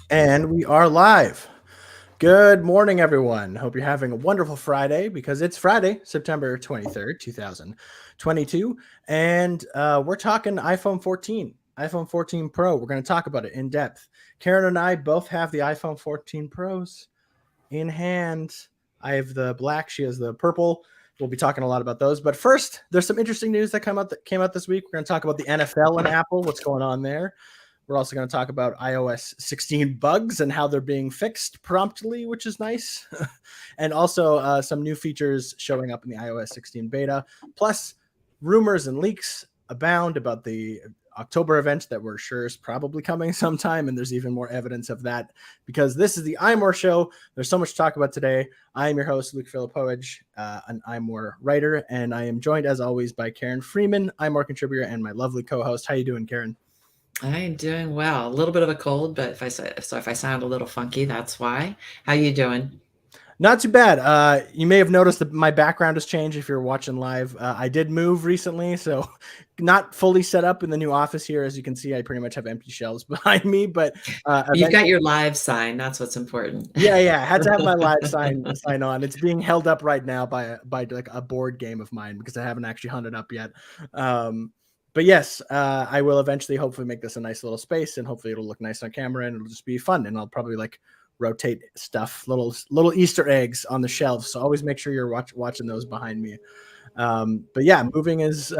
And we are live. Good morning, everyone. Hope you're having a wonderful Friday because it's Friday, September 23rd, 2022. And we're talking iPhone 14, iPhone 14 Pro. We're going to talk about it in depth. Karen and I both have the iPhone 14 Pros in hand. I have the black, she has the purple. We'll be talking a lot about those. But first, there's some interesting news that came out this week. We're going to talk about the NFL and Apple, what's going on there. We're also going to talk about iOS 16 bugs and how they're being fixed promptly, which is nice. And also some new features showing up in the iOS 16 beta. Plus, rumors and leaks abound about the October event that we're sure is probably coming sometime. And there's even more evidence of that because this is the iMore show. There's so much to talk about today. I am your host, Luke Filipowicz, an iMore writer. And I am joined, as always, by Karen Freeman, iMore contributor, and my lovely co-host. How you doing, Karen? I'm doing well. A little bit of a cold, but if I sound a little funky, that's why. How you doing? Not too bad. You may have noticed that my background has changed if you're watching live. I did move recently, so not fully set up in the new office here. As you can see, I pretty much have empty shelves behind me, but You've got your live sign. That's what's important. yeah, I had to have my live sign on. It's being held up right now by like a board game of mine because I haven't actually hung it up yet. But yes, I will eventually hopefully make this a nice little space, and hopefully it'll look nice on camera and it'll just be fun. And I'll probably like rotate stuff, little Easter eggs on the shelves. So always make sure you're watching those behind me. But yeah, moving's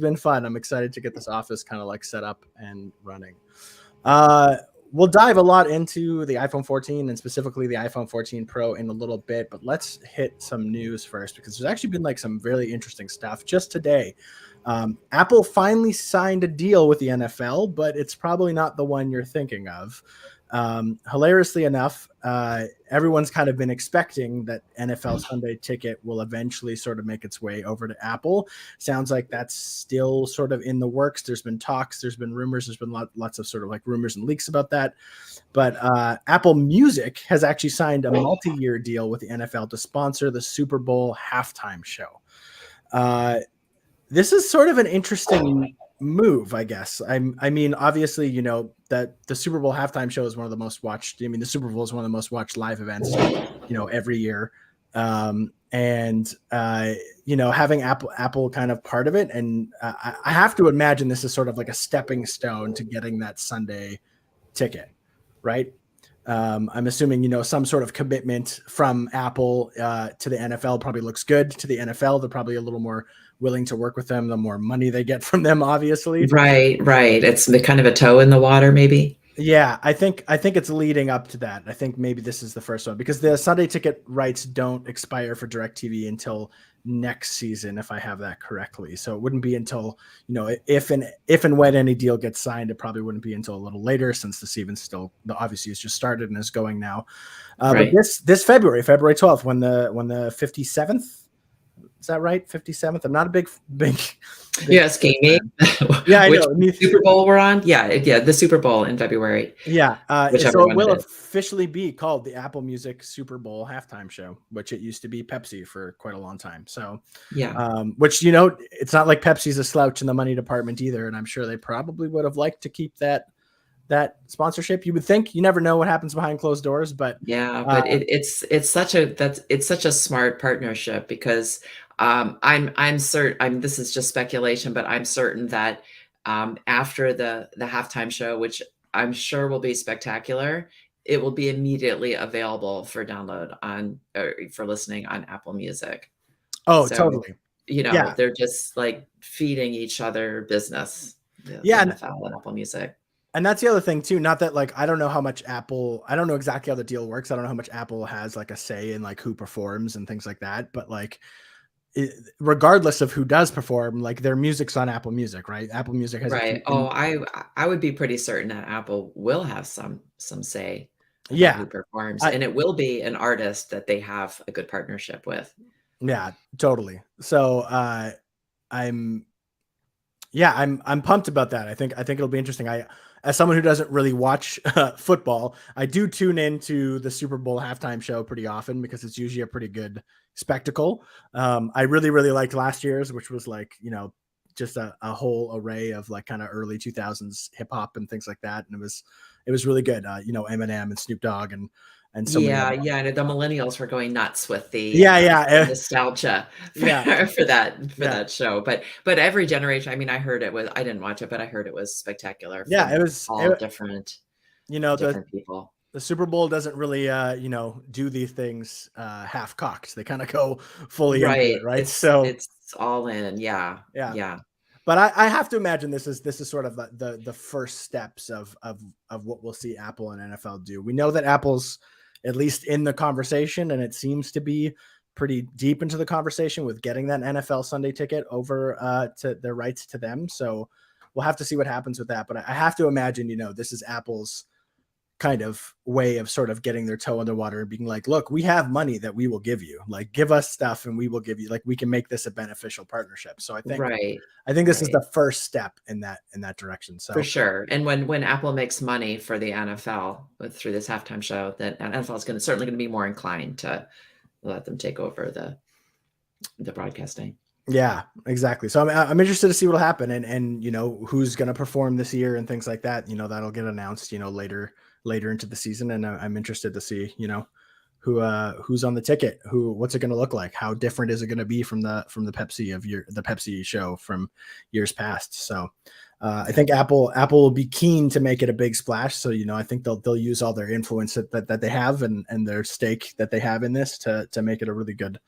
been fun. I'm excited to get this office kind of like set up and running. We'll dive a lot into the iPhone 14 and specifically the iPhone 14 Pro in a little bit, but let's hit some news first because there's actually been like some really interesting stuff just today. Apple finally signed a deal with the NFL, but it's probably not the one you're thinking of. Hilariously enough, everyone's kind of been expecting that NFL Sunday Ticket will eventually sort of make its way over to Apple. Sounds like that's still sort of in the works. There's been talks, there's been rumors, there's been lots of sort of like rumors and leaks about that. But Apple Music has actually signed a multi-year deal with the NFL to sponsor the Super Bowl halftime show. This is sort of an interesting move, I guess. I mean, obviously, you know, that the Super Bowl halftime show is one of the most watched. I mean, the Super Bowl is one of the most watched live events, you know, every year. And you know, having Apple kind of part of it, and I have to imagine this is sort of like a stepping stone to getting that Sunday ticket, right? I'm assuming, you know, some sort of commitment from Apple to the NFL probably looks good to the NFL. They're probably a little more willing to work with them, the more money they get from them, obviously. Right. It's the kind of a toe in the water, maybe. Yeah, I think it's leading up to that. I think maybe this is the first one because the Sunday ticket rights don't expire for DirecTV until next season, if I have that correctly. So it wouldn't be until, you know, if and when any deal gets signed, it probably wouldn't be until a little later since the season's still obviously it's just started and is going now. Right. But this February 12th, when the 57th. Is that right? 57th. I'm not a big Yeah, gaming. Yeah, I Which know. Super Bowl we're on? Yeah, the Super Bowl in February. Yeah. Whichever So it one will it is. officially be called the Apple Music Super Bowl halftime show, which it used to be Pepsi for quite a long time. So Yeah. which, you know, it's not like Pepsi's a slouch in the money department either. And I'm sure they probably would have liked to keep that sponsorship. You would think. You never know what happens behind closed doors, but Yeah, but it's such a smart partnership because I'm certain this is just speculation, but I'm certain that after the halftime show, which I'm sure will be spectacular, it will be immediately available for download on or for listening on Apple Music. oh, So, totally. you know, Yeah. they're just like feeding each other business, the Yeah. NFL and Apple Music. And that's the other thing too. Not that like I don't know how much Apple. I don't know exactly how the deal works. I don't know how much Apple has like a say in like who performs and things like that. But like, regardless of who does perform, like their music's on Apple Music, right? Apple Music has Right. Oh, I would be pretty certain that Apple will have some say about yeah, who performs, I, and it will be an artist that they have a good partnership with. yeah, totally. So I'm I'm pumped about that. I think it'll be interesting. As someone who doesn't really watch football, I do tune into the Super Bowl halftime show pretty often because it's usually a pretty good spectacle. I really liked last year's, which was like, you know, just a whole array of like kind of early 2000s hip hop and things like that. And it was really good. Eminem and Snoop Dogg and so many Yeah, other. yeah, and the millennials were going nuts with Yeah, the yeah, nostalgia yeah, for yeah, that show, but every generation, I mean, I didn't watch it, but I heard it was spectacular yeah. from all The different people. the Super Bowl doesn't really do these things half cocked. They kind of go fully into Right, it, right? So it's all in, yeah, yeah. yeah, But I have to imagine this is sort of the first steps of what we'll see Apple and NFL do. We know that Apple's at least in the conversation, and it seems to be pretty deep into the conversation with getting that NFL Sunday ticket over to their rights to them. So we'll have to see what happens with that. But I have to imagine, this is Apple's kind of way of sort of getting their toe in the water and being like, look, we have money that we will give you, like, give us stuff and we will give you, like, we can make this a beneficial partnership. So right, I think this is right, the first step in that direction. for So sure, and when Apple makes money for the NFL through this halftime show, then NFL is certainly gonna be more inclined to let them take over the broadcasting. yeah, exactly. So I'm interested to see what'll happen and who's going to perform this year and things like that. That'll get announced, later into the season. And I'm interested to see, who's on the ticket, what's it going to look like? How different is it going to be from the the Pepsi show from years past? So I think Apple will be keen to make it a big splash. So, I think they'll use all their influence that they have and their stake that they have in this to make it a really good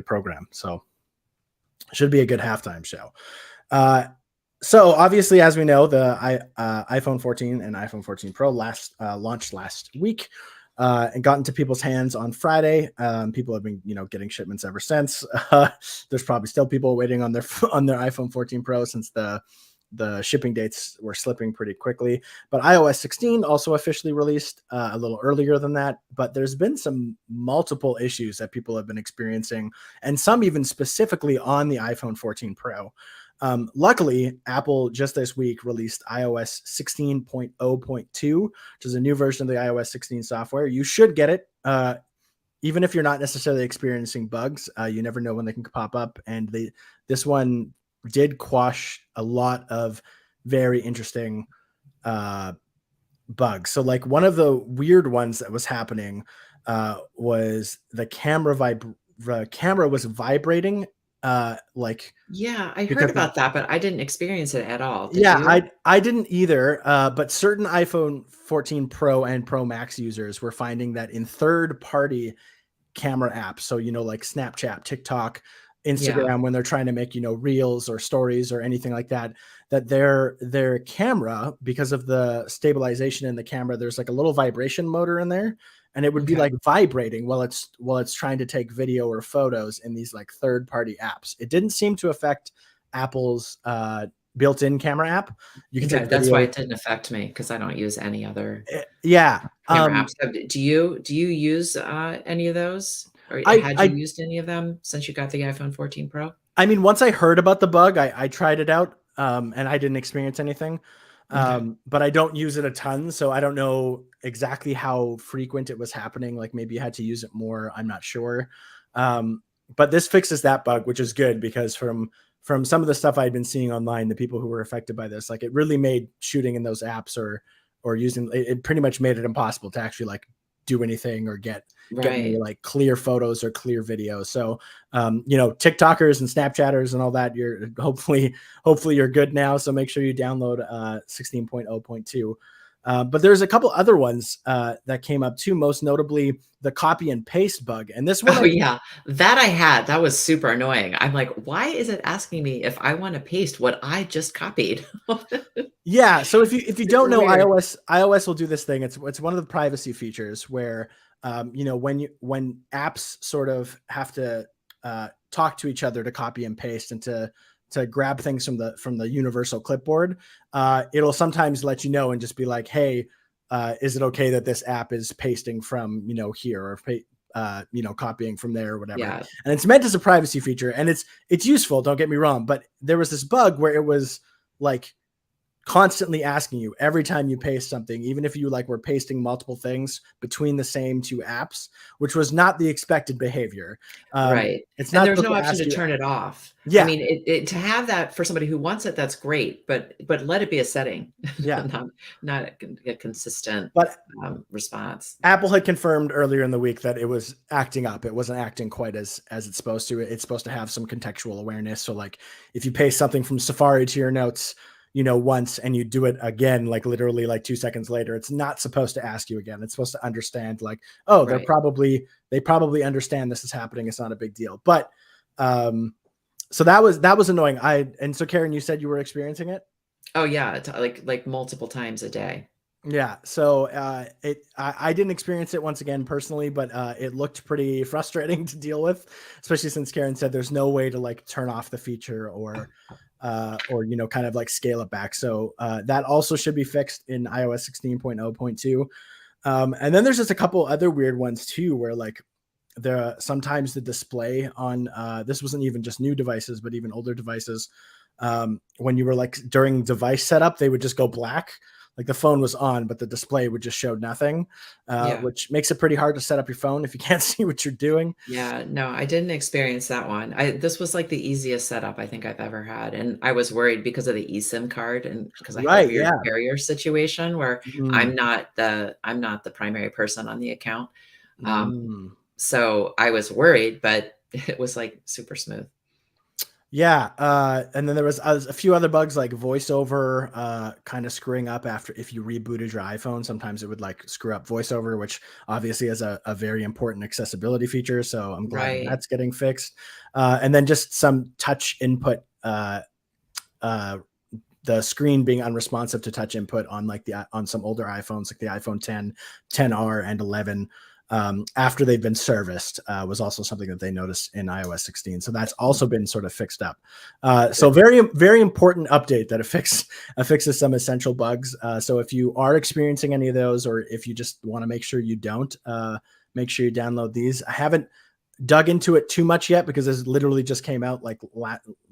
program. So should be a good halftime show. So obviously, as we know, the iPhone 14 and iPhone 14 Pro launched last week and got into people's hands on Friday. People have been, getting shipments ever since. There's probably still people waiting on their iPhone 14 Pro since the shipping dates were slipping pretty quickly. But iOS 16 also officially released a little earlier than that. But there's been some multiple issues that people have been experiencing, and some even specifically on the iPhone 14 Pro. Luckily, Apple just this week released iOS 16.0.2, which is a new version of the iOS 16 software. You should get it. Even if you're not necessarily experiencing bugs, you never know when they can pop up. And this one did quash a lot of very interesting bugs. So, like, one of the weird ones that was happening was the camera was vibrating, like, Yeah, I heard because about that, but I didn't experience it at all. Did yeah, you? I didn't either. But certain iPhone 14 Pro and Pro Max users were finding that in third-party camera apps, so like Snapchat, TikTok, Yeah, Instagram, when they're trying to make reels or stories or anything like that, that their camera, because of the stabilization in the camera, there's like a little vibration motor in there, and it would be okay. like vibrating while it's trying to take video or photos in these like third party apps. It didn't seem to affect Apple's built-in camera app. You can Okay, take that's why video. it didn't affect me because I don't use any other Yeah. camera apps. Do you use, any of those? Or I had you I used any of them since you got the iPhone 14 Pro? I mean, once I heard about the bug, I tried it out, and I didn't experience anything. Okay. But I don't use it a ton, so I don't know exactly how frequent it was happening. Like, maybe you had to use it more. I'm not sure. But this fixes that bug, which is good, because from some of the stuff I'd been seeing online, the people who were affected by this, like, it really made shooting in those apps or using it pretty much made it impossible to actually like do anything or get any Right. like clear photos or clear videos. So TikTokers and Snapchatters and all that, you're hopefully you're good now. So make sure you download 16.0.2. But there's a couple other ones that came up too, most notably the copy and paste bug. And this one, Oh, yeah. That I had. That was super annoying. I'm like, "Why is it asking me if I wanna paste what I just copied?" yeah. So if you don't Super know, weird. iOS will do this thing. It's one of the privacy features where when apps sort of have to talk to each other to copy and paste and to grab things from the universal clipboard, it'll sometimes let you know and just be like, hey, is it okay that this app is pasting from here, or copying from there or whatever. Yeah. And it's meant as a privacy feature, and it's useful, don't get me wrong, but there was this bug where it was like constantly asking you every time you paste something, even if you like were pasting multiple things between the same two apps, which was not the expected behavior. Right, It's and not there's supposed no to option ask to you. turn it off. I Yeah, mean, to have that for somebody who wants it, that's great, but let it be a setting, yeah. not a consistent, But response. Apple had confirmed earlier in the week that it was acting up. It wasn't acting quite as it's supposed to. It's supposed to have some contextual awareness. So like if you paste something from Safari to your notes, once and you do it again, like literally like 2 seconds later, it's not supposed to ask you again. It's supposed to understand like, oh, they Right. probably understand this is happening. It's not a big deal. But so that was annoying. So Karen, you said you were experiencing it. Oh, yeah, like multiple times a day. Yeah, so I didn't experience it once again personally, but it looked pretty frustrating to deal with, especially since Karen said there's no way to like turn off the feature or kind of like scale it back. So that also should be fixed in iOS 16.0.2. And then there's just a couple other weird ones too, where like sometimes the display on this wasn't even just new devices, but even older devices, when you were like during device setup, they would just go black. Like the phone was on, but the display would just show nothing, Yeah. which makes it pretty hard to set up your phone if you can't see what you're doing. Yeah, no, I didn't experience that one. This was like the easiest setup I think I've ever had, and I was worried because of the eSIM card and because I had a Right? weird Yeah. carrier situation where Mm, I'm not the primary person on the account. Um, mm. so I was worried, but it was like super smooth. Yeah, and then there was a few other bugs like voiceover kind of screwing up after if you rebooted your iPhone. Sometimes it would like screw up voiceover, which obviously is a very important accessibility feature. So I'm glad Right. that's getting fixed. And then just some touch input, uh, the screen being unresponsive to touch input on like on some older iPhones, like the iPhone 10, 10R, and 11. After they've been serviced was also something that they noticed in iOS 16. So that's also been sort of fixed up. So very, very important update that fixes some essential bugs. So if you are experiencing any of those, or if you just want to make sure you don't, make sure you download these. I haven't dug into it too much yet because this literally just came out like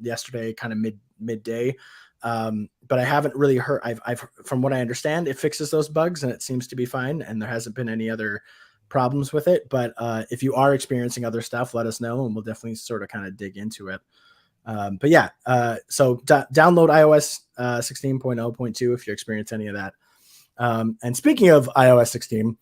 yesterday, kind of midday. But I haven't really heard. I've from what I understand, it fixes those bugs and it seems to be fine. And there hasn't been any other problems with it. But if you are experiencing other stuff, let us know and we'll definitely sort of kind of dig into it. But yeah, so download iOS 16.0.2 if you experience any of that. And speaking of iOS 16,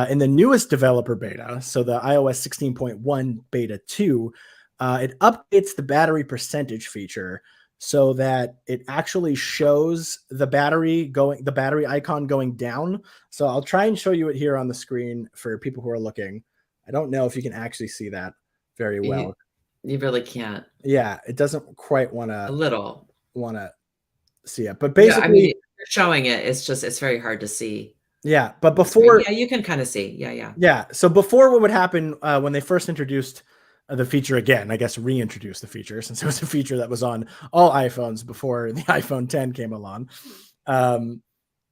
in the newest developer beta, so the iOS 16.1 beta 2, it updates the battery percentage feature so that it actually shows the battery icon going down. So I'll try and show you it here on the screen for people who are looking. I don't know if you can actually see that very You well. you really can't. Yeah, it doesn't quite want A to little. see it, but Yeah, I mean, basically, if you're showing it, it's very hard to see yeah. But on the screen. before Yeah, you can kinda see. Yeah, yeah. Yeah. So before, what would happen when they first introduced the feature again, I guess reintroduced the feature since it was a feature that was on all iPhones before the iPhone 10 came along, um,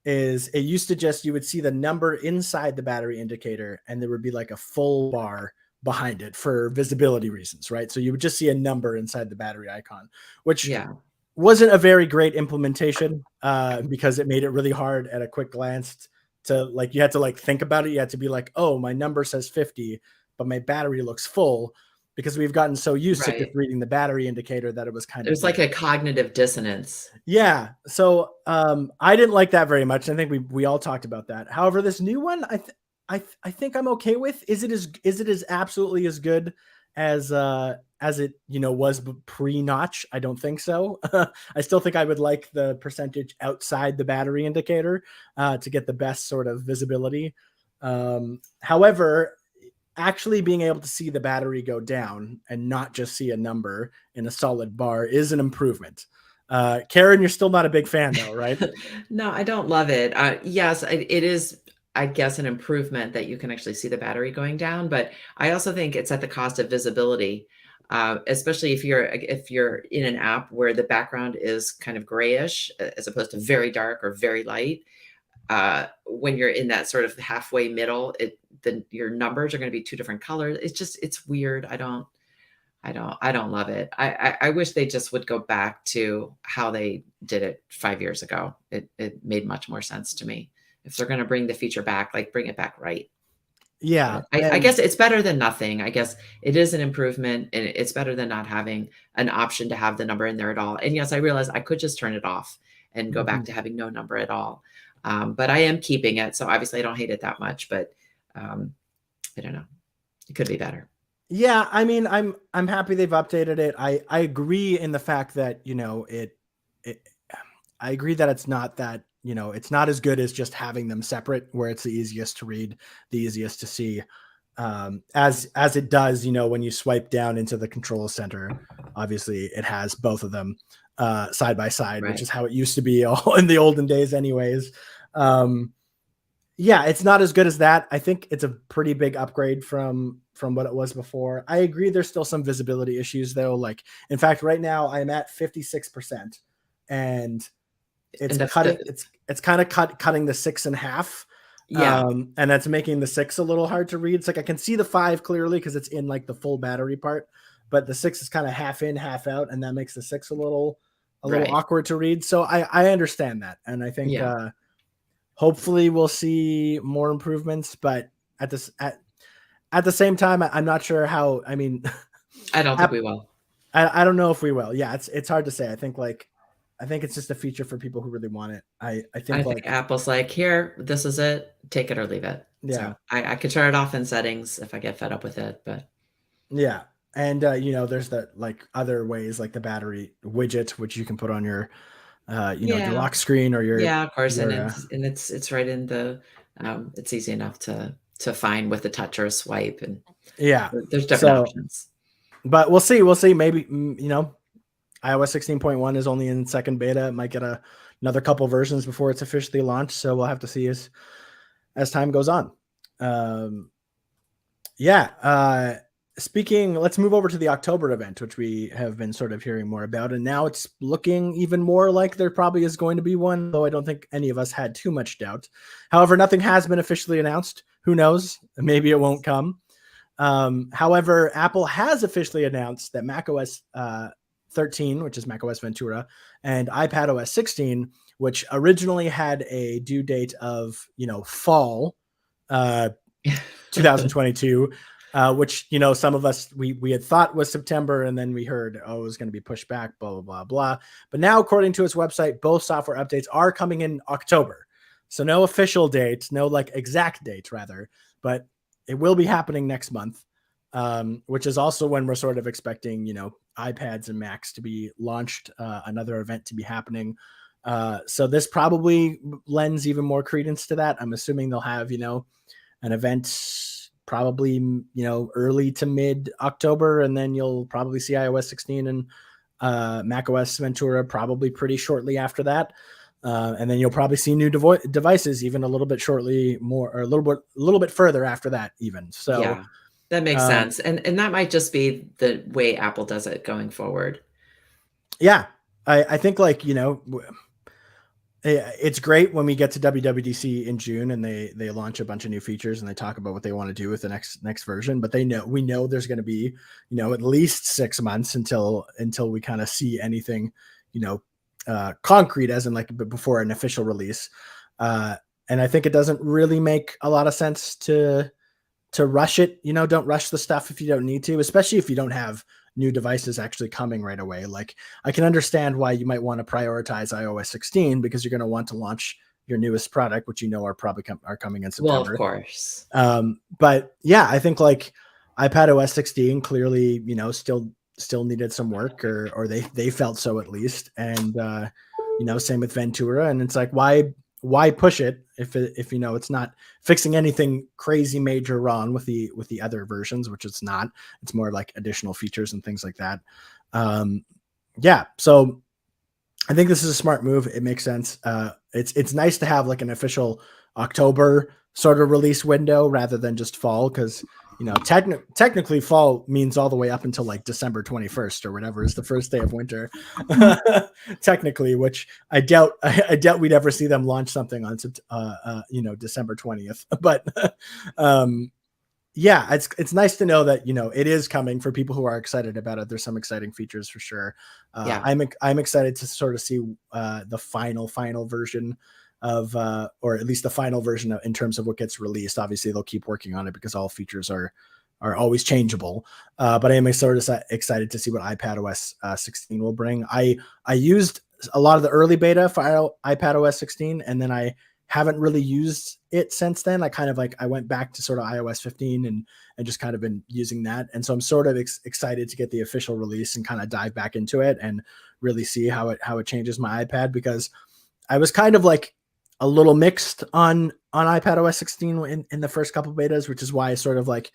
is it used to just, you would see the number inside the battery indicator and there would be like a full bar behind it for visibility reasons, right? So you would just see a number inside the battery icon, which Yeah. wasn't a very great implementation because it made it really hard at a quick glance to like, you had to like think about it. You had to be like, oh, my number says 50, but my battery looks full, because we've gotten so used to just Right. reading the battery indicator that it was kind of There's like weird. a cognitive dissonance. Yeah. So I didn't like that very much. I think we all talked about that. However, this new one, I think I'm okay with. Is it as absolutely as good as it was pre-notch? I don't think so. I still think I would like the percentage outside the battery indicator to get the best sort of visibility. However, actually being able to see the battery go down and not just see a number in a solid bar is an improvement. Karen, you're still not a big fan though, right? No, I don't love it. Yes, it is, I guess, an improvement that you can actually see the battery going down, but I also think it's at the cost of visibility, especially if you're in an app where the background is kind of grayish as opposed to very dark or very light. When you're in that sort of halfway middle, your numbers are going to be two different colors. It's weird. I don't love it. I wish they just would go back to how they did it 5 years ago. It made much more sense to me. If they're gonna bring the feature back, like, bring it back right. Yeah, But I and guess it's better than nothing. I guess it is an improvement, and it's better than not having an option to have the number in there at all. And yes, I realize I could just turn it off and go back mhm. to having no number at all. But I am keeping it, so obviously I don't hate it that much, but, um, I don't know. It could be better. Yeah, I mean, I'm happy they've updated it. I agree in the fact that, it I agree that it's not that, it's not as good as just having them separate where it's the easiest to read, the easiest to see. As it does, when you swipe down into the control center, obviously it has both of them side by side, which Right. is how it used to be all in the olden days anyways. Um, yeah, it's not as good as that. I think it's a pretty big upgrade from what it was before. I agree there's still some visibility issues though. Like in fact, right now I'm at 56% and it's And cutting it's kind of cutting the six in half. yeah, And that's making the six a little hard to read. It's like I can see the five clearly because it's in like the full battery part, but the six is kind of half in, half out, and that makes the six a little right. awkward to read. So I understand that. And I think Yeah. hopefully we'll see more improvements, but at this at the same time, I'm not sure how. I mean, I don't think we will. I don't know if we will. Yeah, it's hard to say. I think it's just a feature for people who really want it. I I think think like Apple's like, "Here, this is it. Take it or leave it." yeah, So, I could turn it off in settings if I get fed up with it, but yeah, and there's the like other ways like the battery widget which you can put on your your yeah. lock screen or Yeah, of course, and your it's right in the, it's easy enough to find with a touch or a swipe, and yeah. there's different So, options. but we'll see. Maybe iOS 16.1 is only in second beta. It might get another couple versions before it's officially launched. So we'll have to see as time goes on. Um, yeah. Speaking, let's move over to the October event, which we have been sort of hearing more about. And now it's looking even more like there probably is going to be one, though I don't think any of us had too much doubt. However, nothing has been officially announced. Who knows? Maybe it won't come. However, Apple has officially announced that macOS 13, which is macOS Ventura, and iPadOS 16, which originally had a due date of, fall uh, 2022, which some of us we had thought was September, and then we heard it was going to be pushed back, blah blah blah blah. But now, according to its website, both software updates are coming in October. So no official date, no like exact date rather, but it will be happening next month, which is also when we're sort of expecting iPads and Macs to be launched, another event to be happening. So this probably lends even more credence to that. I'm assuming they'll have an event probably early to mid October, and then you'll probably see iOS 16 and macOS Ventura probably pretty shortly after that, and then you'll probably see new devices even a little bit shortly more, or a little bit further after that even. So Yeah, that makes um, sense, and that might just be the way Apple does it going forward. yeah, I think like it's great when we get to WWDC in June and they launch a bunch of new features and they talk about what they want to do with the next version. But we know there's going to be at least 6 months until we kind of see anything concrete, as in like before an official release. And I think it doesn't really make a lot of sense to rush it. Don't rush the stuff if you don't need to, especially if you don't have new devices actually coming right away. Like I can understand why you might want to prioritize iOS 16 because you're going to want to launch your newest product, which are probably are coming in Well, of September. course. But yeah, I think like iPadOS 16 clearly, still needed some work, or they felt so at least. And same with Ventura. And it's like why push it if it's not fixing anything crazy major wrong with the other versions, which it's not. It's more like additional features and things like that. Yeah, so I think this is a smart move. It makes sense. It's nice to have like an official October sort of release window rather than just fall, because technically fall means all the way up until like December 21st or whatever is the first day of winter. Technically, which I doubt we'd ever see them launch something on December 20th. But yeah, it's nice to know that, it is coming for people who are excited about it. There's some exciting features for sure. Yeah. I'm excited to sort of see the final version of, or at least the final version in terms of what gets released. Obviously, they'll keep working on it because all features are always changeable. But I am sort of excited to see what iPadOS 16 will bring. I used a lot of the early beta for iPadOS 16, and then I haven't really used it since then. I went back to sort of iOS 15 and just kind of been using that. And so I'm sort of excited to get the official release and kind of dive back into it and really see how it changes my iPad, because I was kind of like a little mixed on iPadOS 16 in the first couple betas, which is why I sort of like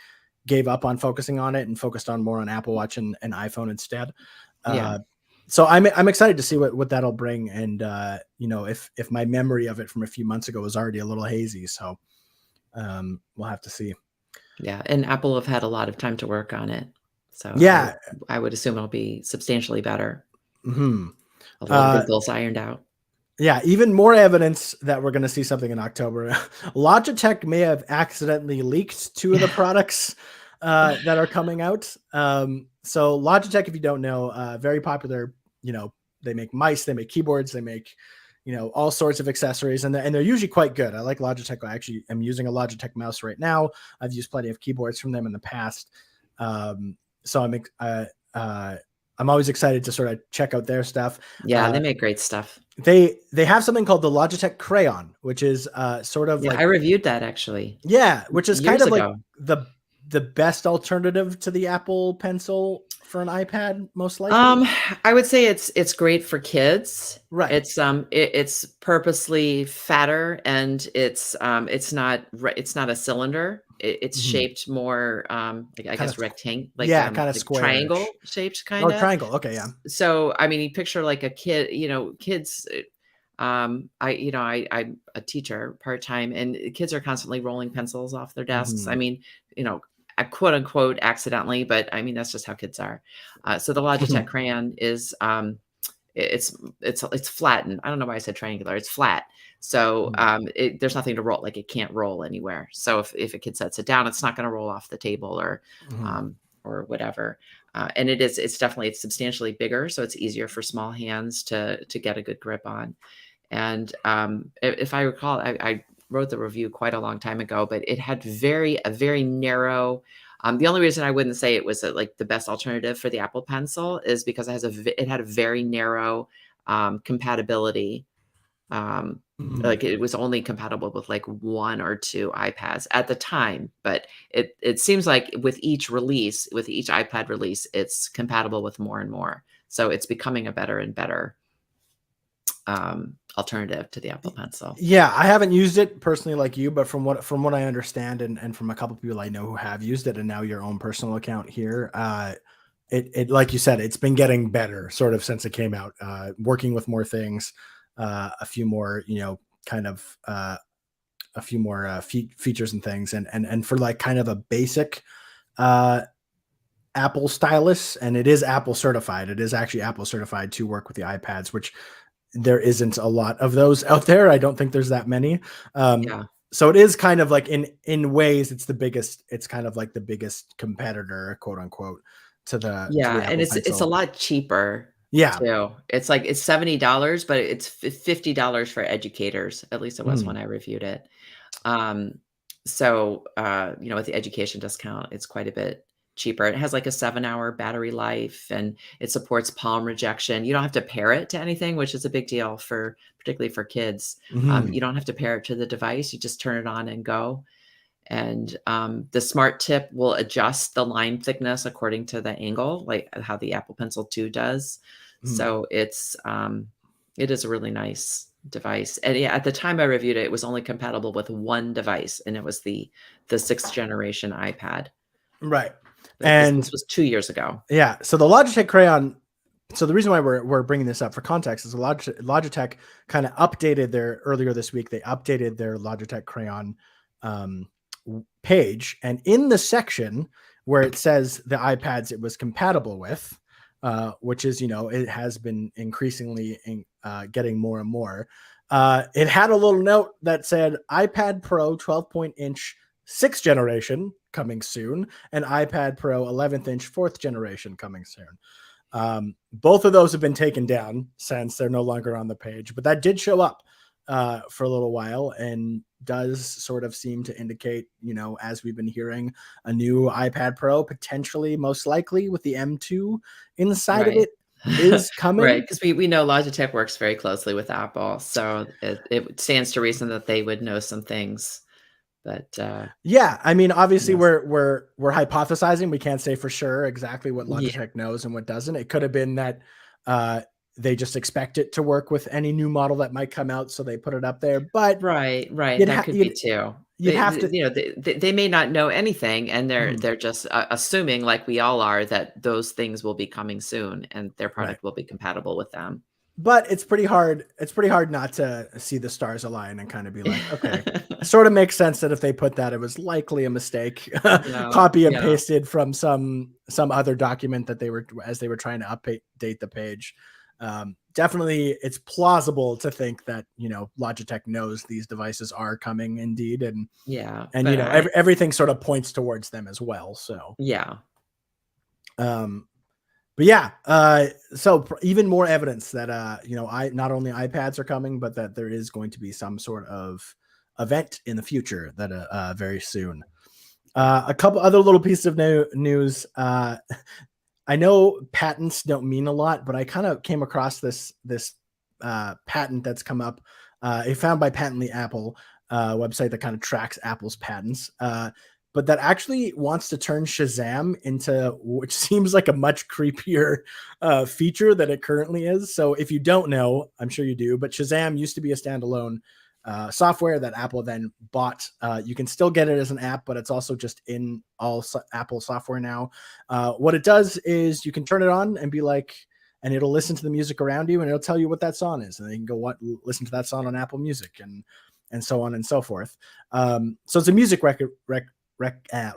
gave up on focusing on it and focused on more on Apple Watch and iPhone instead. Yeah. So I'm excited to see what that'll bring. And, if my memory of it from a few months ago was already a little hazy. So we'll have to see. Yeah. And Apple have had a lot of time to work on it. So Yeah. I would assume it'll be substantially better. Mm-hmm. A lot of wrinkles ironed out. Yeah, even more evidence that we're going to see something in October. Logitech may have accidentally leaked two of the products that are coming out. So Logitech, if you don't know, very popular. They make mice, they make keyboards, they make all sorts of accessories, and they're usually quite good. I like Logitech. I actually am using a Logitech mouse right now. I've used plenty of keyboards from them in the past. So I'm always excited to sort of check out their stuff. Yeah, they make great stuff. They have something called the Logitech Crayon, which is sort of I reviewed that actually. Yeah, which is kind years of like ago. the best alternative to the Apple Pencil for an iPad, most likely. I would say it's great for kids. Right. It's purposely fatter, and it's not a cylinder. It's shaped more like I guess rectangle, like kind of like square, triangle shaped, kind of. Triangle. Okay, yeah. So I mean, you picture like a kid, kids. I'm a teacher part-time, and kids are constantly rolling pencils off their desks. I mean, quote unquote accidentally, but I mean, that's just how kids are. So the Logitech Crayon is, it's flattened. I don't know why I said triangular. It's flat. So there's nothing to roll. Like, it can't roll anywhere. So if a kid sets it down, it's not going to roll off the table or whatever. And it's definitely substantially bigger, so it's easier for small hands to get a good grip on. And if I recall, I wrote the review quite a long time ago, but it had a very narrow. The only reason I wouldn't say it was like the best alternative for the Apple Pencil is because it had a very narrow compatibility. Like, it was only compatible with like 1 or 2 iPads at the time, but it seems like with each iPad release, it's compatible with more and more. So it's becoming a better and better alternative to the Apple Pencil. Yeah, I haven't used it personally like you, but from what I understand, and from a couple people I know who have used it, and now your own personal account here, it like you said, it's been getting better sort of since it came out, working with more things, a few more, a few more features and things, and for like kind of a basic Apple stylus, and it is Apple certified. It is actually Apple certified to work with the iPads, which there isn't a lot of those out there. I don't think there's that many. So it is kind of like in ways it's kind of like the biggest competitor, quote unquote, to the and it's a lot cheaper. Yeah. Too. It's $70, but it's $50 for educators. At least it was when I reviewed it. So with the education discount, it's quite a bit cheaper. It has like a 7-hour battery life, and it supports palm rejection. You don't have to pair it to anything, which is a big deal particularly for kids. You don't have to pair it to the device. You just turn it on and go. And the Smart Tip will adjust the line thickness according to the angle, like how the Apple Pencil 2 does. So it is a really nice device. And yeah, at the time I reviewed it, it was only compatible with 1 device, and it was the 6th generation iPad. Right. And this was 2 years ago. Yeah. So the Logitech Crayon. So the reason why we're bringing this up for context is Logitech kind of updated earlier this week. They updated their Logitech Crayon page, and in the section where it says the iPads it was compatible with, which is, it has been increasingly getting more and more. It had a little note that said iPad Pro 12-point inch 6th generation coming soon, and iPad Pro 11th inch 4th generation coming soon. Both of those have been taken down since they're no longer on the page, but that did show up for a little while and does sort of seem to indicate, as we've been hearing, a new iPad Pro, potentially, most likely with the M2 inside of Right. it, is coming. Right, because we know Logitech works very closely with Apple, so it stands to reason that they would know some things. But, Yeah, I mean, obviously yes. we're hypothesizing. We can't say for sure exactly what Yeah. Logitech knows and what doesn't. It could have been that uh, they just expect it to work with any new model that might come out, so they put it up there. But Right, right, you'd that ha- could be you'd too. you'd have to. They may not know anything, and Mhm, they're just, assuming, like we all are, that those things will be coming soon, and their right. product will be compatible with them. But it's pretty hard. It's pretty hard not to see the stars align and kind of be like, okay, it sort of makes sense that if they put that, it was likely a mistake, Yeah, copy and yeah, pasted from some other document that they were trying to update the page. Definitely, it's plausible to think that Logitech knows these devices are coming indeed, and yeah, and but everything sort of points towards them as well. So. yeah. Um, But yeah, so even more evidence that I not only iPads are coming, but that there is going to be some sort of event in the future that very soon. A couple other little pieces of news. I know patents don't mean a lot, but I kind of came across this patent that's come up. It found by Patently Apple, website that kind of tracks Apple's patents. But that actually wants to turn Shazam into, which seems like a much creepier feature than it currently is. So if you don't know, I'm sure you do, but Shazam used to be a standalone software that Apple then bought. You can still get it as an app, but it's also just in all Apple software now. What it does is you can turn it on and be like, and it'll listen to the music around you, and it'll tell you what that song is, and then you can go listen to that song on Apple Music, and so on and so forth. So it's a music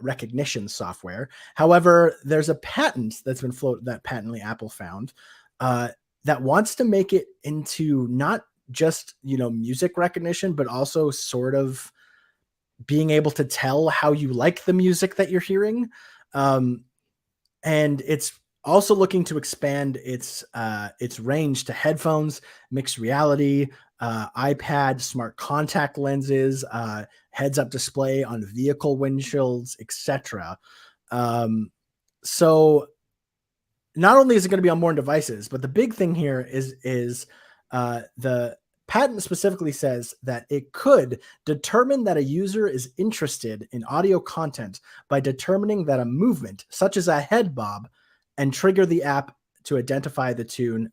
recognition software. However, there's a patent that's been floated that Patently Apple found that wants to make it into not just music recognition, but also sort of being able to tell how you like the music that you're hearing. And it's also looking to expand its range to headphones, mixed reality, iPad, smart contact lenses, heads-up display on vehicle windshields, etc. So not only is it going to be on more devices, but the big thing here is the patent specifically says that it could determine that a user is interested in audio content by determining that a movement, such as a head bob, and trigger the app to identify the tune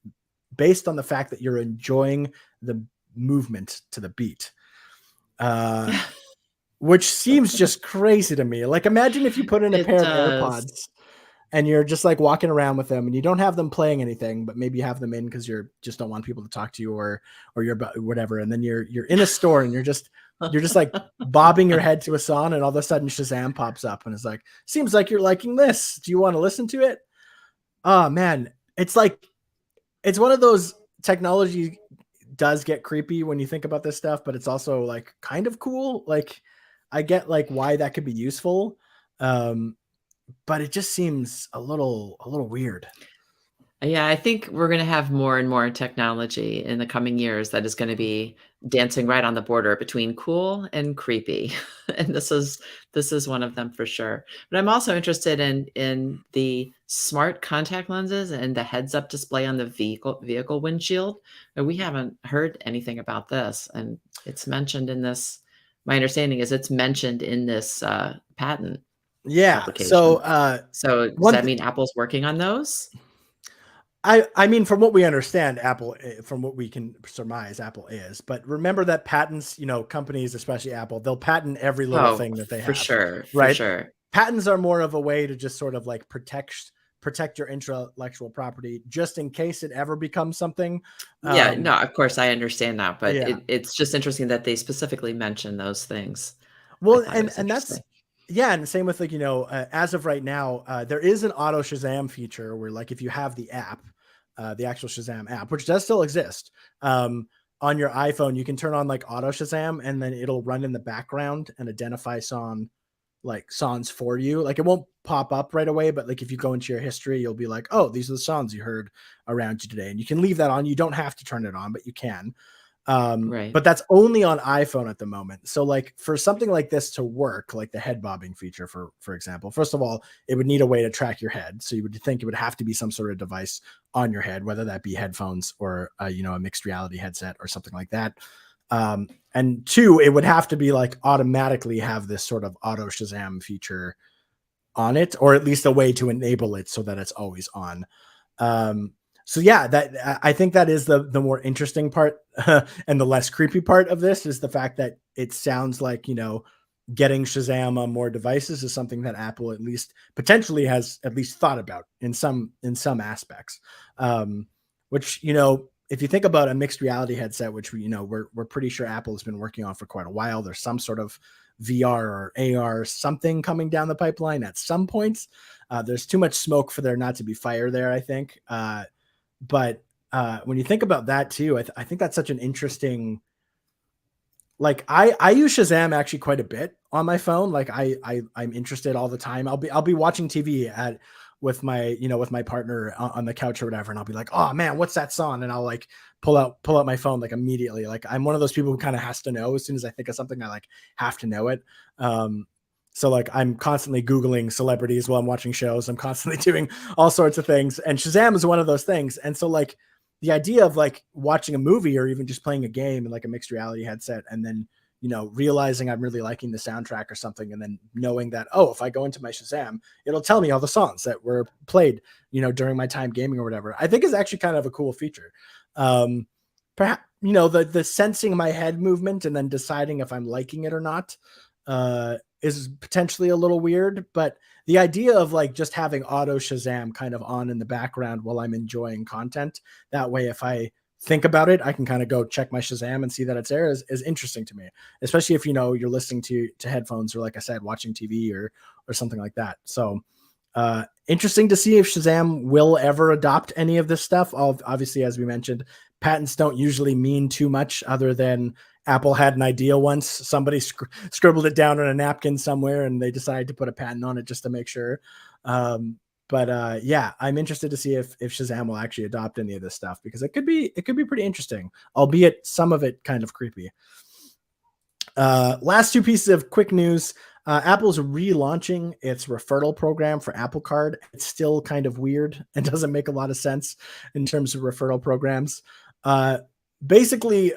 based on the fact that you're enjoying the movement to the beat. Which seems just crazy to me. Like, imagine if you put in a It pair of does. AirPods and you're just like walking around with them and you don't have them playing anything, but maybe you have them in because you're just don't want people to talk to you or you're whatever. And then you're in a store and you're just like bobbing your head to a song, and all of a sudden Shazam pops up and it's like, seems like you're liking this. Do you want to listen to it? Oh man. It's one of those technology does get creepy when you think about this stuff, but it's also like kind of cool. Like I get like why that could be useful. Um, but it just seems a little weird. Yeah, I think we're gonna have more and more technology in the coming years that is gonna be dancing right on the border between cool and creepy, and this is one of them for sure. But I'm also interested in the smart contact lenses and the heads-up display on the vehicle windshield. We haven't heard anything about this, and it's mentioned in this. My understanding is it's mentioned in this, patent Yeah. So application. So does one that th- mean Apple's working on those? I mean, from what we understand, Apple, from what we can surmise, Apple is. But remember that patents, companies, especially Apple, they'll patent every little Oh, thing that they for have, sure, for right? sure. Patents are more of a way to just sort of like protect your intellectual property, just in case it ever becomes something. Yeah, no, Um, of course, I understand that, but yeah. it's just interesting that they specifically mention those things. I Well, thought it was and interesting. that's yeah, and the same with like as of right now, there is an auto Shazam feature where like if you have the app, the actual Shazam app, which does still exist, on your iPhone, you can turn on like auto Shazam, and then it'll run in the background and identify song like songs for you. Like it won't pop up right away, but like if you go into your history, you'll be like, oh, these are the songs you heard around you today. And you can leave that on. You don't have to turn it on, but you can. Right. But that's only on iPhone at the moment. So like for something like this to work, like the head bobbing feature, for example, first of all, it would need a way to track your head. So you would think it would have to be some sort of device on your head, whether that be headphones or a mixed reality headset or something like that. And two, it would have to be like automatically have this sort of auto Shazam feature on it, or at least a way to enable it so that it's always on. So yeah, that I think that is the more interesting part and the less creepy part of this is the fact that it sounds like, getting Shazam on more devices is something that Apple at least potentially has at least thought about in some aspects. Which, if you think about a mixed reality headset, which we're pretty sure Apple has been working on for quite a while, there's some sort of VR or AR something coming down the pipeline at some points. There's too much smoke for there not to be fire there, I think. But when you think about that too, I think that's such an interesting. Like I use Shazam actually quite a bit on my phone. Like I'm interested all the time. I'll be watching TV with my partner on the couch or whatever, and I'll be like, oh man, what's that song? And I'll like pull out my phone like immediately. Like I'm one of those people who kind of has to know as soon as I think of something, I like have to know it. So like I'm constantly Googling celebrities while I'm watching shows. I'm constantly doing all sorts of things. And Shazam is one of those things. And so like the idea of like watching a movie or even just playing a game in like a mixed reality headset and then, realizing I'm really liking the soundtrack or something. And then knowing that, oh, if I go into my Shazam, it'll tell me all the songs that were played, during my time gaming or whatever, I think is actually kind of a cool feature. Perhaps, the sensing my head movement and then deciding if I'm liking it or not, is potentially a little weird, but the idea of like just having auto Shazam kind of on in the background while I'm enjoying content, that way, if I think about it, I can kind of go check my Shazam and see that it's there is interesting to me, especially if, you're listening to headphones or like I said, watching TV or something like that. So, interesting to see if Shazam will ever adopt any of this stuff. Obviously, as we mentioned, patents don't usually mean too much other than Apple had an idea once. Somebody scribbled it down on a napkin somewhere and they decided to put a patent on it just to make sure. Yeah, I'm interested to see if Shazam will actually adopt any of this stuff because it could be pretty interesting, albeit some of it kind of creepy. Last two pieces of quick news. Apple's relaunching its referral program for Apple Card. It's still kind of weird and doesn't make a lot of sense in terms of referral programs. Basically,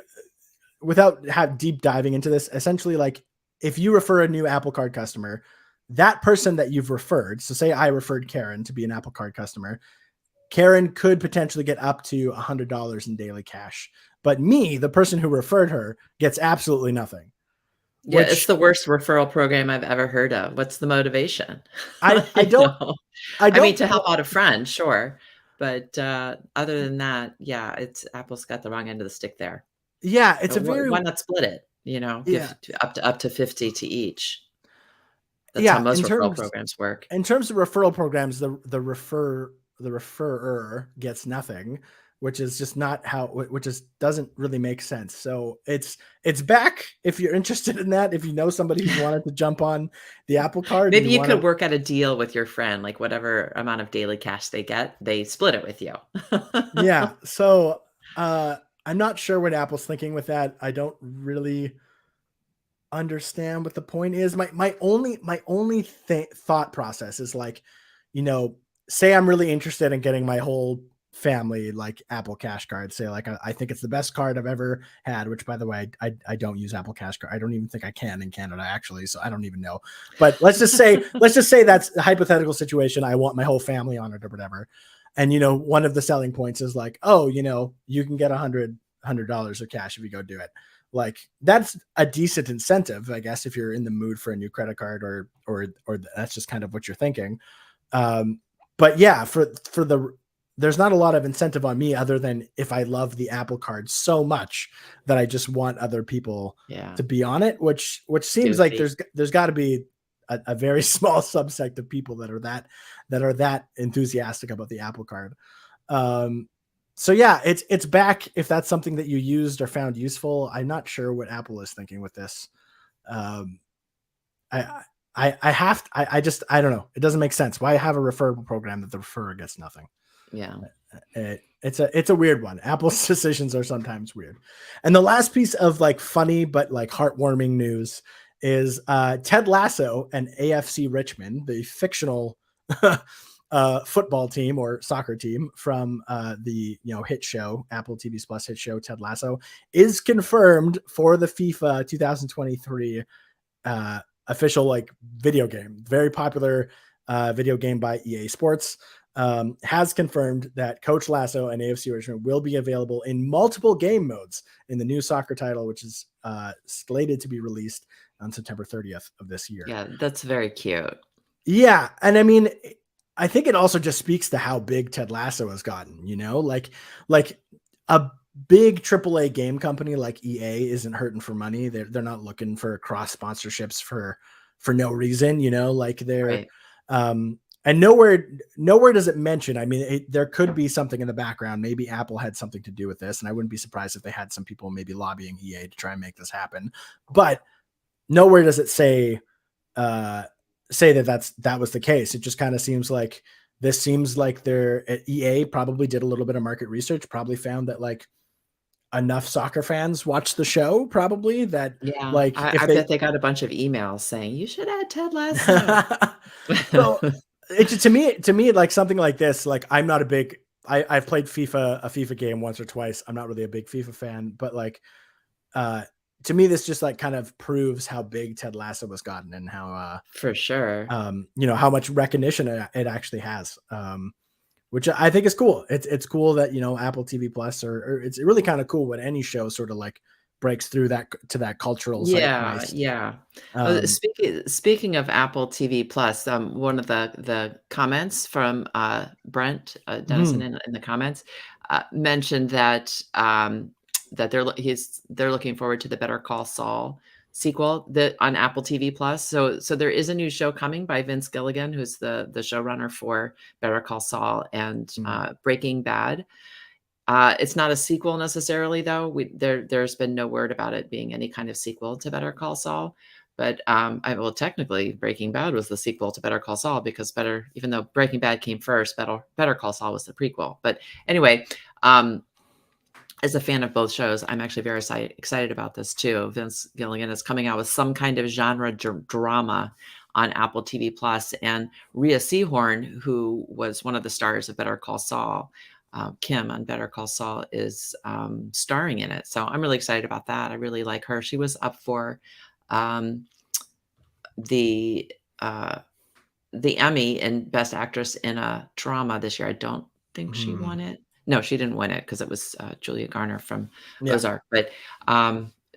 without deep diving into this, essentially, like if you refer a new Apple Card customer, that person that you've referred, so say I referred Karen to be an Apple Card customer, Karen could potentially get up to $100 in daily cash. But me, the person who referred her, gets absolutely nothing. Yeah, it's the worst referral program I've ever heard of. What's the motivation? I don't I mean, to help out a friend, sure. But other than that, yeah, Apple's got the wrong end of the stick there. Yeah, it's Why not split it? Give up to 50 to each. That's how most referral programs work. In terms of referral programs, the referrer gets nothing, which is just not which just doesn't really make sense. So it's back if you're interested in that. If you know somebody who wanted to jump on the Apple Card, maybe you could work out a deal with your friend, like whatever amount of daily cash they get, they split it with you. Yeah. So I'm not sure what Apple's thinking with that. I don't really understand what the point is. My only thought process is like, say I'm really interested in getting my whole family like Apple Cash Card. Say like I think it's the best card I've ever had, which by the way, I don't use Apple Cash Card. I don't even think I can in Canada actually, so I don't even know. But let's just say that's a hypothetical situation. I want my whole family on it or whatever. And one of the selling points is like, oh, you can get $100 of cash if you go do it. Like that's a decent incentive, I guess, if you're in the mood for a new credit card or that's just kind of what you're thinking. But yeah, there's not a lot of incentive on me other than if I love the Apple Card so much that I just want other people to be on it, which seems like there's got to be a very small subsect of people that are that enthusiastic about the Apple Card. So yeah, it's back if that's something that you used or found useful. I'm not sure what Apple is thinking with this. I don't know. It doesn't make sense. Why have a referral program that the referrer gets nothing? Yeah. It's a weird one. Apple's decisions are sometimes weird. And the last piece of like funny but like heartwarming news is Ted Lasso and AFC Richmond, the fictional football team or soccer team from the hit show, Apple TV's Plus hit show Ted Lasso, is confirmed for the FIFA 2023 official like video game. Very popular video game by EA Sports. Has confirmed that Coach Lasso and AFC Richmond will be available in multiple game modes in the new soccer title, which is slated to be released on September 30th of this year. Yeah, that's very cute. Yeah, and I mean, I think it also just speaks to how big Ted Lasso has gotten. Like a big AAA game company like EA isn't hurting for money. They're not looking for cross sponsorships for no reason. Like they're Right. and nowhere does it mention. I mean, there could be something in the background. Maybe Apple had something to do with this, and I wouldn't be surprised if they had some people maybe lobbying EA to try and make this happen. But nowhere does it say that was the case. It just kind of seems like they're at EA probably did a little bit of market research, probably found that like enough soccer fans watch the show, probably that Yeah, like if I they bet they got a bunch of emails saying, "You should add Ted Lasso." so to me, like something like this, like I'm not a big, I've played a FIFA game once or twice. I'm not really a big FIFA fan, but like, to me, this just like kind of proves how big Ted Lasso has gotten and how, For sure. how much recognition it actually has. Which I think is cool. It's cool that, Apple TV Plus or it's really kind of cool when any show sort of like breaks through that cultural Yeah, zeitgeist. yeah. Um, Speaking of Apple TV Plus, one of the comments from, Brent, Dennison mhm, in the comments, mentioned that, that they're looking forward to the Better Call Saul sequel that on Apple TV Plus. So there is a new show coming by Vince Gilligan, who's the showrunner for Better Call Saul and, mhm. Breaking Bad. It's not a sequel necessarily, though. There's been no word about it being any kind of sequel to Better Call Saul. But well, technically, Breaking Bad was the sequel to Better Call Saul because even though Breaking Bad came first, Better Call Saul was the prequel. But anyway, um, as a fan of both shows, I'm actually very excited about this too. Vince Gilligan is coming out with some kind of genre drama on Apple TV Plus, and Rhea Seehorn, who was one of the stars of Better Call Saul, Kim on Better Call Saul, is starring in it. So I'm really excited about that. I really like her. She was up for um, the uh, the Emmy in Best Actress in a Drama this year. I don't think she Mhm. won it. No, she didn't win it because it was, Julia Garner from Yeah. Ozark, but,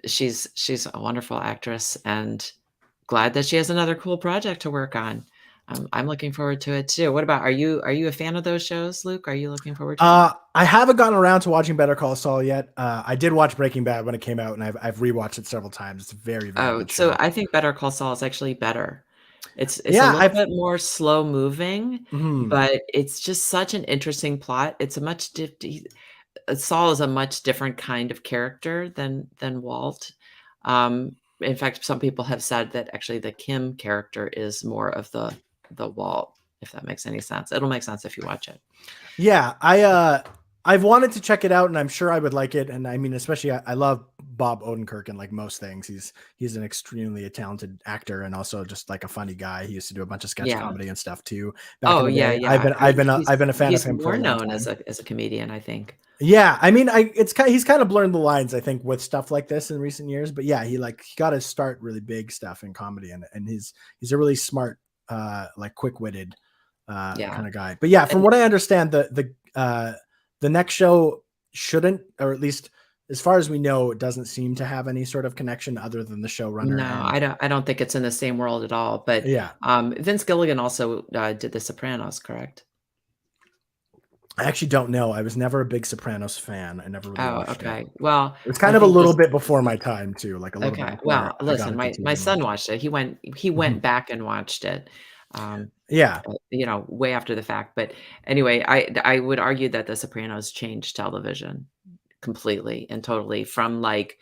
she's a wonderful actress and glad that she has another cool project to work on. I'm looking forward to it too. What about are you a fan of those shows, Luke? Are you looking forward to them? I haven't gotten around to watching Better Call Saul yet. I did watch Breaking Bad when it came out, and I've rewatched it several times. It's a very, very Oh, good so show. I think Better Call Saul is actually better. It's a Yeah, little I've bit more slow moving, mhm, but it's just such an interesting plot. It's a much Saul is a much different kind of character than Walt. In fact, some people have said that actually the Kim character is more of the Walt, if that makes any sense. It'll make sense if you watch it. yeah, I've wanted to check it out, and I'm sure I would like it. And I mean, especially I love Bob Odenkirk in like most things. He's an extremely talented actor and also just like a funny guy. He used to do a bunch of sketch Yeah. comedy and stuff too back in Oh, the yeah, day. yeah. I've been a fan of He's him for a more long known time. as a comedian, I think. Yeah, I mean, he's kind of blurred the lines, I think, with stuff like this in recent years. But yeah, he got to start really big stuff in comedy, and he's a really smart, like quick witted, Yeah. kind of guy. But yeah, from And what I understand, the next show shouldn't, or at least as far as we know, it doesn't seem to have any sort of connection other than the showrunner no, and I don't think it's in the same world at all. But yeah. Vince Gilligan also did The Sopranos, correct? I actually don't know. I was never a big Sopranos fan. I never really Oh, watched it. okay. Well, It was I kind of a think little this bit before my time too, like a little bit Okay, before well, I got listen, into my TV and son watching. watched it. He went Mhm. back and watched it, um, Yeah. way after the fact, but anyway, I would argue that The Sopranos changed television completely and totally from, like,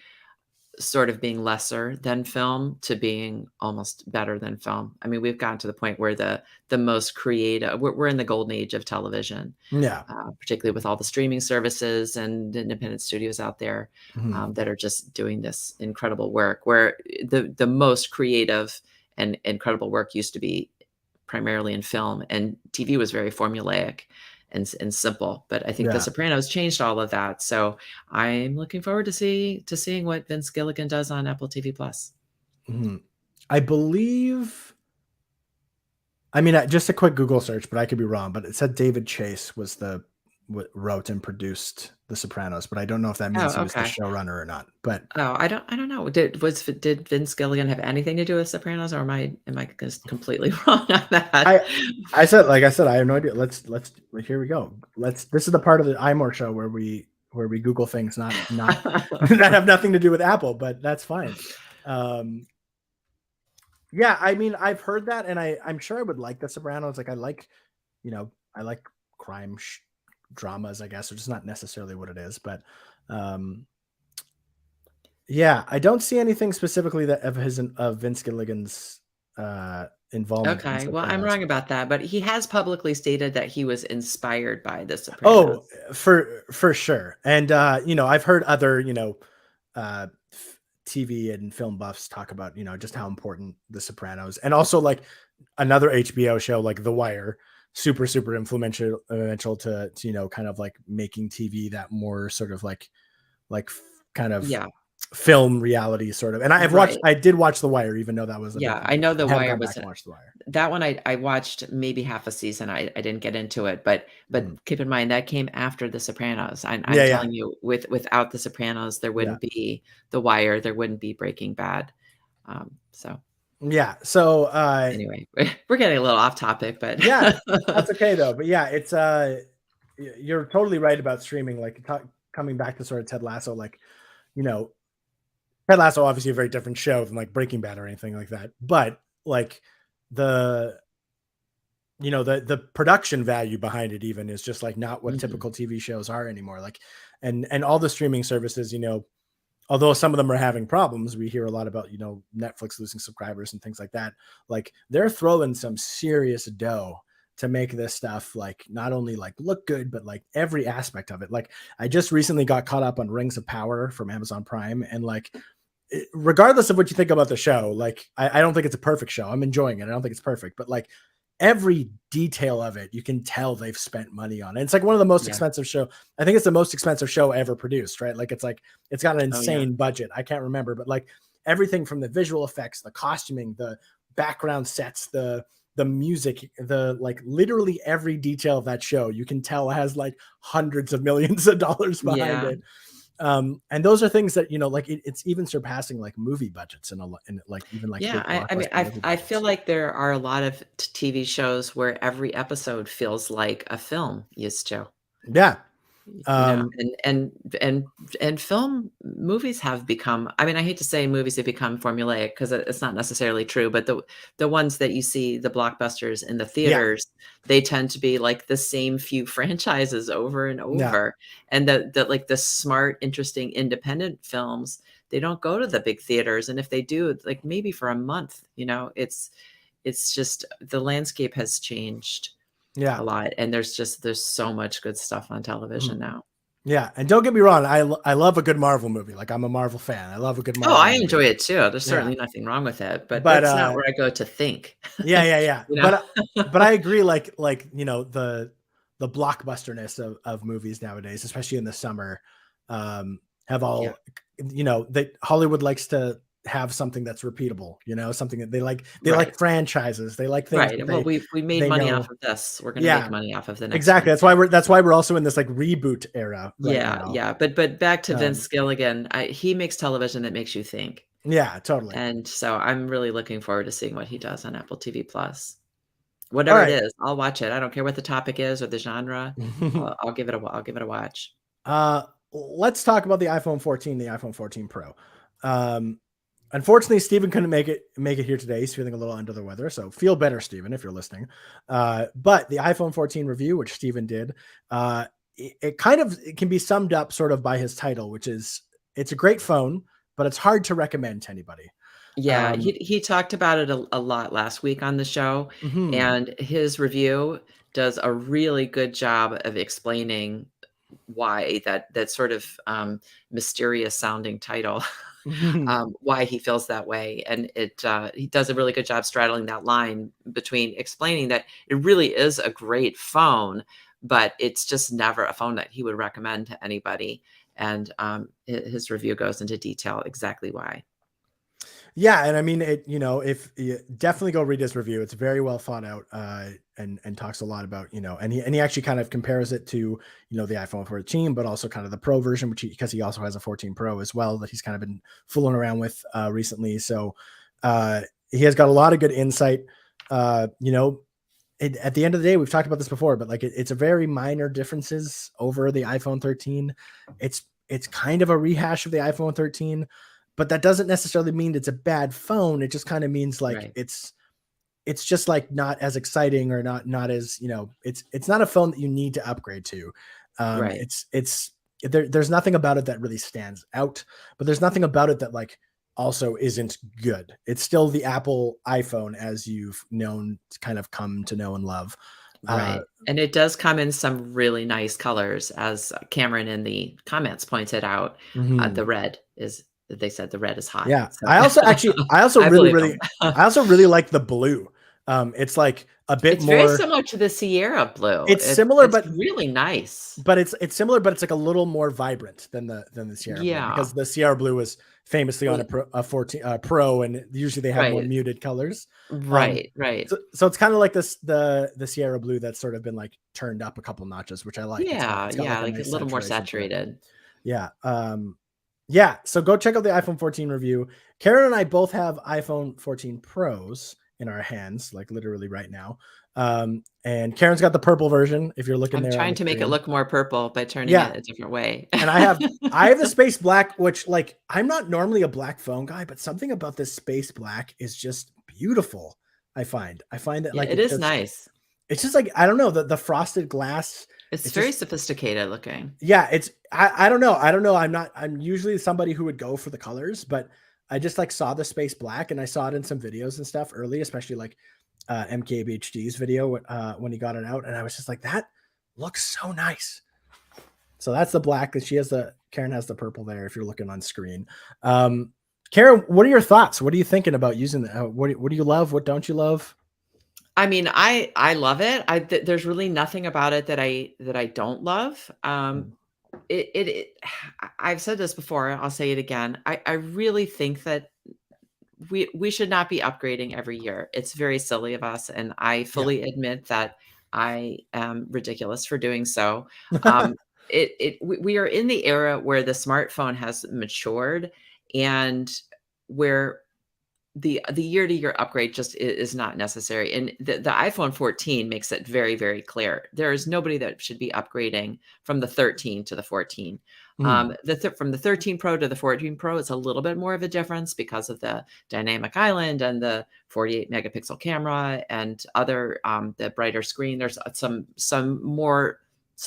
sort of being lesser than film to being almost better than film. I mean, we've gotten to the point where the most creative we're in the golden age of television, Yeah. particularly with all the streaming services and independent studios out there, Mhm. that are just doing this incredible work, where the most creative and incredible work used to be primarily in film, and TV was very formulaic and simple. But I think The Yeah. Sopranos changed all of that. So I'm looking forward to seeing what Vince Gilligan does on Apple TV Plus. Mhm. I believe I mean, just a quick Google search, but I could be wrong, but it said David Chase was wrote and produced The Sopranos, but I don't know if that means he Oh, was the okay. showrunner or not. But Oh, I don't know. Did Vince Gilligan have anything to do with Sopranos, or am I just completely wrong on that? I I said, like I said, I have no idea. Let's here we go. This is the part of the iMore show where we Google things not that have nothing to do with Apple, but that's fine. Um, yeah, I mean, I've heard that, and I'm sure I would like The Sopranos. Like, I like crime dramas, I guess, which is not necessarily what it is, but um, yeah, I don't see anything specifically that of Vince Gilligan's involvement in Okay, well, I'm Sopranos. wrong about that, but he has publicly stated that he was inspired by The Oh, Sopranos. for sure. And I've heard other, TV and film buffs talk about, just how important The Sopranos and also like another HBO show like The Wire, super influential to kind of like making TV that more sort of like kind of Yeah, film reality sort of. And right. I did watch The Wire, even though that was a big Yeah, thing. I know The I haven't Wire gone was back and watched The Wire. that one I watched maybe half a season. I didn't get into it, but Mhm. keep in mind that came after The Sopranos. I'm Yeah, yeah, telling you, without The Sopranos, there yeah. wouldn't be The Wire, there wouldn't be Breaking Bad. So Yeah. So anyway, we're getting a little off topic, but yeah, that's okay though. But yeah, it's you're totally right about streaming. Like coming back to sort of Ted Lasso, like you know, Ted Lasso obviously a very different show than like Breaking Bad or anything like that. But like the the production value behind it even is just like not what Mhm. typical TV shows are anymore. Like and all the streaming services, although some of them are having problems, we hear a lot about Netflix losing subscribers and things like that. Like they're throwing some serious dough to make this stuff like not only like look good, but like every aspect of it. Like I just recently got caught up on Rings of Power from Amazon Prime, and like regardless of what you think about the show, like I don't think it's a perfect show. I'm enjoying it. I don't think it's perfect, but like every detail of it, you can tell they've spent money on it. It's like one of the most Yeah. expensive show. I think it's the most expensive show ever produced, right? Like it's got an Oh, yeah. insane budget. I can't remember, but like everything from the visual effects, the costuming, the background sets, the music, the like literally every detail of that show, you can tell has like hundreds of millions of dollars behind Yeah. it. And those are things that like it's even surpassing like movie budgets and like even like Yeah, big I mean, blockbuster movie I feel budgets. like there are a lot of TV shows where every episode feels like a film used to. Yeah. You know, um and and film movies have become, I mean, I hate to say movies have become formulaic because it's not necessarily true, but the ones that you see, the blockbusters in the yeah. theaters, they tend to be like the same few franchises over and Yeah. over. And like the smart, interesting independent films, they don't go to the big theaters. And if they do, it's like maybe for a month, it's just the landscape has changed Yeah. a lot. And there's so much good stuff on television Mhm. now. Yeah, and don't get me wrong, I love a good Marvel movie. Like I'm a Marvel fan. I love a good Oh, Marvel I movie. enjoy it too. There's Yeah, certainly nothing wrong with it, but but it's not where I go to think. yeah. You know? But I agree. Like the blockbusterness of movies nowadays, especially in the summer, have Yeah, all that Hollywood likes to have something that's repeatable. Something that they like. They like right, franchises. They like things right. that Well, we made they money off know. of this. We're gonna make Yeah, money off of the next exactly. one. Yeah. That's why we're also in this like reboot era right Yeah, now. yeah. But back to Vince Um, Gilligan, he makes television that makes you think. yeah, totally. And so I'm really looking forward to seeing what he does on Apple TV Plus. All Whatever it right. is, I'll watch it. I don't care what the topic is or the genre. I'll give it a watch. Uh, let's talk about the iPhone 14, the iPhone 14 Pro. Um, Unfortunately, Stephen couldn't make it here today. He's feeling a little under the weather, so feel better, Stephen, if you're listening. But the iPhone 14 review, which Stephen did, it can be summed up sort of by his title, which is it's a great phone. but it's hard to recommend to anybody. Yeah, he talked about it a lot last week on the show, Mhm. and his review does a really good job of explaining why that sort of, mysterious sounding title, Mhm. why he feels that way, and he does a really good job straddling that line between explaining that it really is a great phone, but it's just never a phone that he would recommend to anybody, and, his review goes into detail exactly why. Yeah, and I mean it. If you definitely go read his review, it's very well thought out, and talks a lot about and he actually kind of compares it to the iPhone 14, but also kind of the Pro version, because he also has a 14 Pro as well that he's kind of been fooling around with recently. So uh, he has got a lot of good insight. Uh, you know, at the end of the day, we've talked about this before, but like it's a very minor differences over the iPhone 13. It's kind of a rehash of the iPhone 13, but that doesn't necessarily mean it's a bad phone. It just kind of means like Right, it's just like not as exciting, or not as it's not a phone that you need to upgrade to. right. There's nothing about it that really stands out, but there's nothing about it that like also isn't good. It's still the Apple iPhone as you've known, kind of come to know and love. Uh, Right, and it does come in some really nice colors, as Cameron in the comments pointed out. mhm. The red is they said the red is hot, Yeah, so I also I really believe them. really I also really like the blue. It's like a bit It's very more. similar to the Sierra blue. It's similar, It's but really nice. it's similar, but it's like a little more vibrant than the Sierra Blue, because Yeah. the Sierra Blue was famously on Well, a 14 Pro, and usually they have more right, muted colors. Um, right, right. so it's kind of like this the Sierra Blue that's sort of been like turned up a couple notches, which I like. Yeah, It's got yeah, like a like a nice little more saturation to it. saturated. Yeah. Yeah. So go check out the iPhone 14 review. Karen and I both have iPhone 14 Pros in our hands, like literally right now. And Karen's got the purple version, if you're looking I'm there on trying the to make it screen. look more purple by turning Yeah. it a different way. And I have the space black, which like I'm not normally a black phone guy, but something about this space black is just beautiful. I find that Yeah, like it is nice. it's just like, I don't know, the frosted glass. It's It's very just, sophisticated looking. yeah, I don't know. I'm usually somebody who would go for the colors, but I just like saw the space black, and I saw it in some videos and stuff early, especially like MKBHD's video when he got it out, and I was just like, that looks so nice. So that's the black that Karen has the purple there, if you're looking on screen. Karen, what are your thoughts? What are you thinking about using that? What do you love? What don't you love? I mean, I love it. There's really nothing about it that I don't love. Mm. It I've said this before, I'll say it again. I really think that we should not be upgrading every year. It's very silly of us, and I Yeah. fully admit that I am ridiculous for doing so. Um, we are in the era where the smartphone has matured, and where the year-to-year upgrade just is not necessary, and the iPhone 14 makes it very, very clear. There is nobody that should be upgrading from the 13 to the 14. Mm. From the 13 Pro to the 14 Pro, it's a little bit more of a difference because of the dynamic island and the 48 megapixel camera and other, the brighter screen. There's some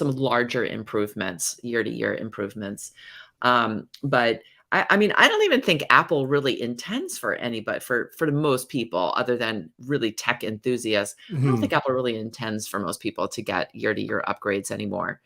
larger improvements, year-to-year improvements. But I mean, I don't even think Apple really intends for anybody for the most people other than really tech enthusiasts. I don't Mhm. think Apple really intends for most people to get year-to-year upgrades anymore,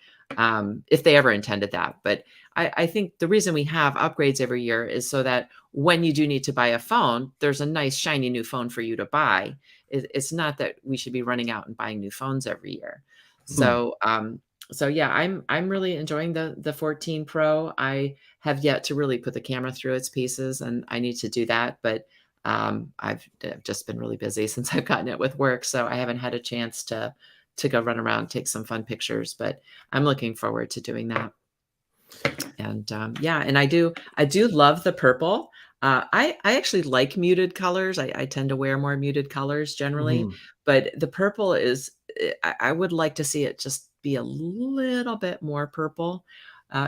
if they ever intended that. But I think the reason we have upgrades every year is so that when you do need to buy a phone, there's a nice shiny new phone for you to buy. It's not that we should be running out and buying new phones every year. Mhm. So yeah, I'm really enjoying the 14 Pro. I have yet to really put the camera through its paces, and I need to do that. But I've just been really busy since I've gotten it with work, so I haven't had a chance to go run around, take some fun pictures. But I'm looking forward to doing that. And yeah, and I do love the purple. I actually like muted colors. I tend to wear more muted colors generally, Mhm. but the purple is. I would like to see it just be a little bit more purple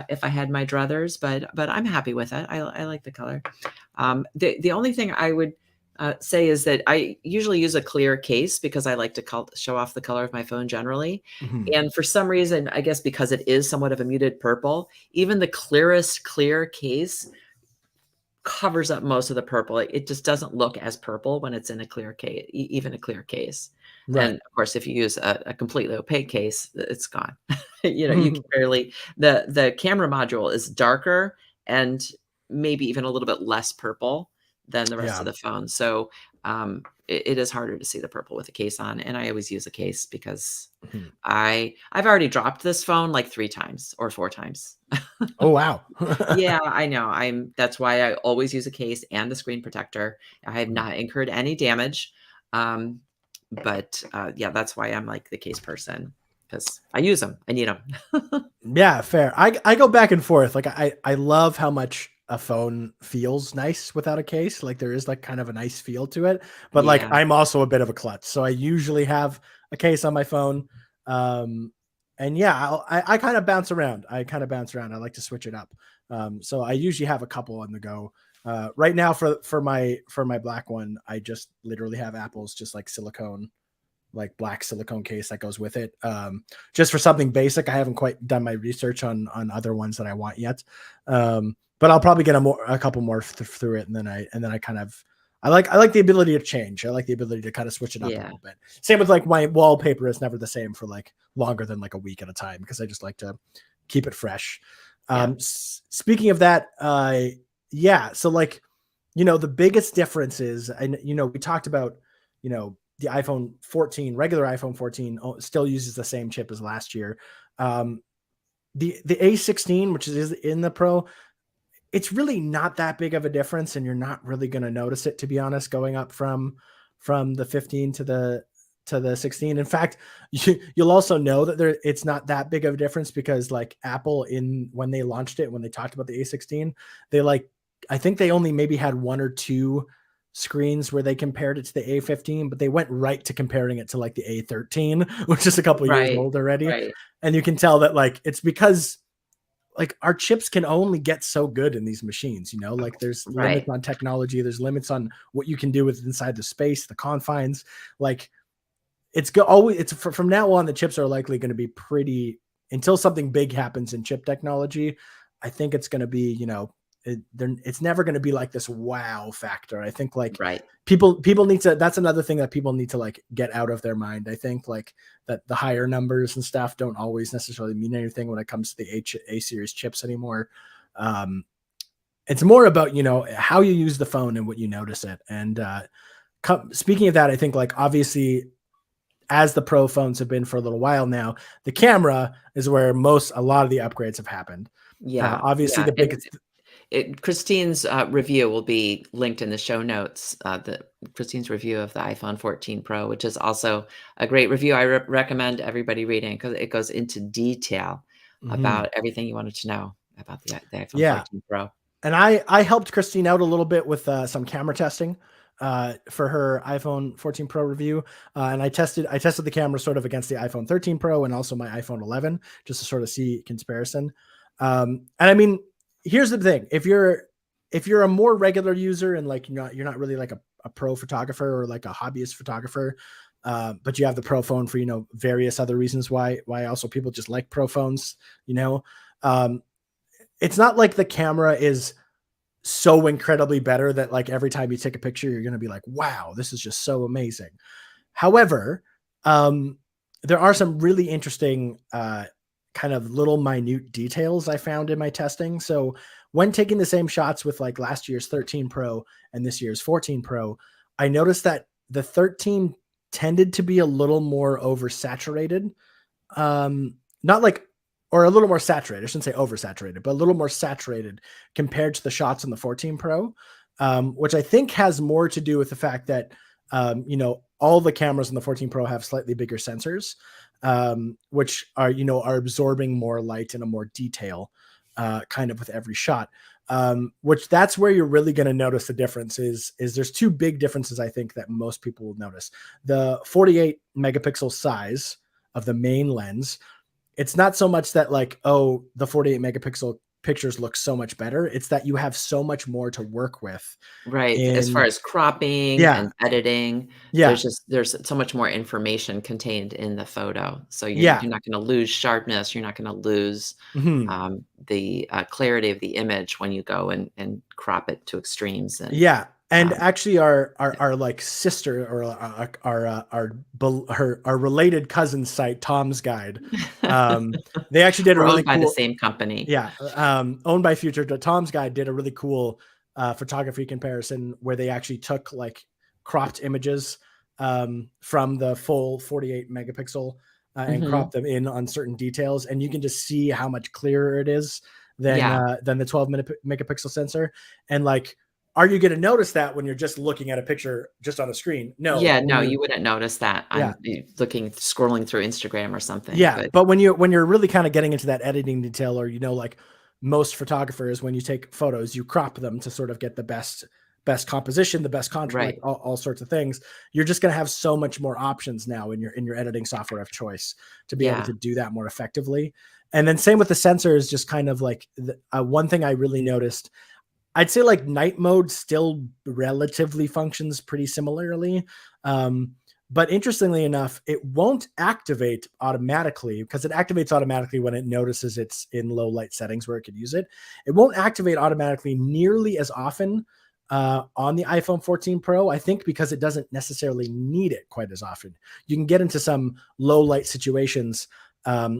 if I had my druthers, but I'm happy with it. I like the color. The only thing I would say is that I usually use a clear case because I like to show off the color of my phone generally. Mhm. And for some reason, I guess because it is somewhat of a muted purple, even the clearest clear case covers up most of the purple. It just doesn't look as purple when it's in a clear case, even a clear case. Right. And of course, if you use a completely opaque case, it's gone. You can barely, the camera module is darker and maybe even a little bit less purple than the rest Yeah. of the phone. So it is harder to see the purple with a case on. And I always use a case because Mhm. I've already dropped this phone like 3 times or 4 times. Oh, wow. Yeah, I know. That's why I always use a case and the screen protector. I have Mhm. not incurred any damage. Um, but yeah, that's why I'm like the case person because I use them. I need them. Yeah, fair. I go back and forth. Like I love how much a phone feels nice without a case. Like there is like kind of a nice feel to it. But like Yeah, I'm also a bit of a klutz. So I usually have a case on my phone. And yeah, I kind of bounce around. I kind of bounce around. I like to switch it up. So I usually have a couple on the go. Right now for my black one, I just literally have Apple's just like silicone, like black silicone case that goes with it. Just for something basic. I haven't quite done my research on other ones that I want yet. But I'll probably get a couple more through it, and then I kind of I like the ability to change. I like the ability to kind of switch it up a yeah, little bit. Same with like my wallpaper is never the same for like longer than like a week at a time because I just like to keep it fresh. yeah, Speaking of that, yeah. So like, the biggest difference is, and we talked about, the iPhone 14, regular iPhone 14 still uses the same chip as last year. Um, the A16, which is in the Pro, it's really not that big of a difference, and you're not really going to notice it, to be honest, going up from the 15 to the 16. In fact, you'll also know that it's not that big of a difference because like Apple when they launched it, when they talked about the A16, they I think they only maybe had 1 or 2 screens where they compared it to the A15, but they went right to comparing it to like the A13, which is a couple years right, old already. right, And you can tell that like it's because like our chips can only get so good in these machines, like there's limits right, on technology, there's limits on what you can do with inside the space, the confines. Like always, from now on, the chips are likely going to be pretty, until something big happens in chip technology. I think it's going to be, it's never going to be like this wow factor. I think like right, people need to, that's another thing that people need to like get out of their mind. I think like that the higher numbers and stuff don't always necessarily mean anything when it comes to the A series chips anymore. It's more about, how you use the phone and what you notice it. And speaking of that, I think like obviously, as the Pro phones have been for a little while now, the camera is where a lot of the upgrades have happened. yeah, Obviously, yeah. the biggest. Christine's review will be linked in the show notes. Christine's review of the iPhone 14 Pro, which is also a great review. I recommend everybody reading because it goes into detail Mhm. about everything you wanted to know about the iPhone Yeah, 14 Pro. and I helped Christine out a little bit with some camera testing for her iPhone 14 Pro review, and I tested the camera sort of against the iPhone 13 Pro and also my iPhone 11 just to sort of see comparison. And I mean, here's the thing: if you're a more regular user and like you're not really like a pro photographer or like a hobbyist photographer, but you have the Pro phone for various other reasons why also people just like Pro phones, you know. Um, it's not like the camera is so incredibly better that like every time you take a picture, you're going to be like, wow, this is just so amazing. However, um, there are some really interesting kind of little minute details I found in my testing. So when taking the same shots with like last year's 13 Pro and this year's 14 Pro, I noticed that the 13 tended to be a little more oversaturated. Not like, or a little more saturated. I shouldn't say oversaturated, but a little more saturated compared to the shots on the 14 Pro, which I think has more to do with the fact that, all the cameras on the 14 Pro have slightly bigger sensors, which are absorbing more light and a more detail, kind of with every shot. Which that's where you're really going to notice the difference is there's 2 big differences I think that most people will notice. The 48 megapixel size of the main lens, it's not so much that like, oh, the 48 megapixel pictures look so much better. It's that you have so much more to work with Right, as far in as cropping yeah, and editing, yeah, there's so much more information contained in the photo, so yeah. you're not gonna lose sharpness, you're not gonna lose, Mhm. the, clarity of the image when you go and crop it to extremes and, Yeah, and um actually our, like, sister or our related cousin site, Tom's Guide, they actually did a We're really owned by the cool same company. yeah, owned by Future, but Tom's Guide did a really cool, photography comparison where they actually took, like, cropped images, from the full 48 megapixel, and Mhm. cropped them in on certain details, and you can just see how much clearer it is Yeah. than the 12 megapixel sensor, and, like, are you gonna notice that when you're just looking at a picture just on a screen? No, Yeah, but when no, you you wouldn't notice that. yeah. Looking scrolling through Instagram or something, Yeah, but but when you're really kinda getting into that editing detail or, like most photographers, when you take photos, you crop them to sort of get the best composition, the best like right. all sorts of things. You're just gonna have so much more options now in your editing software of choice to be able Yeah. to do that more effectively. And then same with the sensors, just kind of like one thing I really noticed, I'd say like night mode still relatively functions pretty similarly. Um, but interestingly enough, it won't activate automatically because it activates automatically when it notices it's in low light settings where it could use it. It won't activate automatically nearly as often on the iPhone 14 Pro, I think because it doesn't necessarily need it quite as often. You can get into some low light situations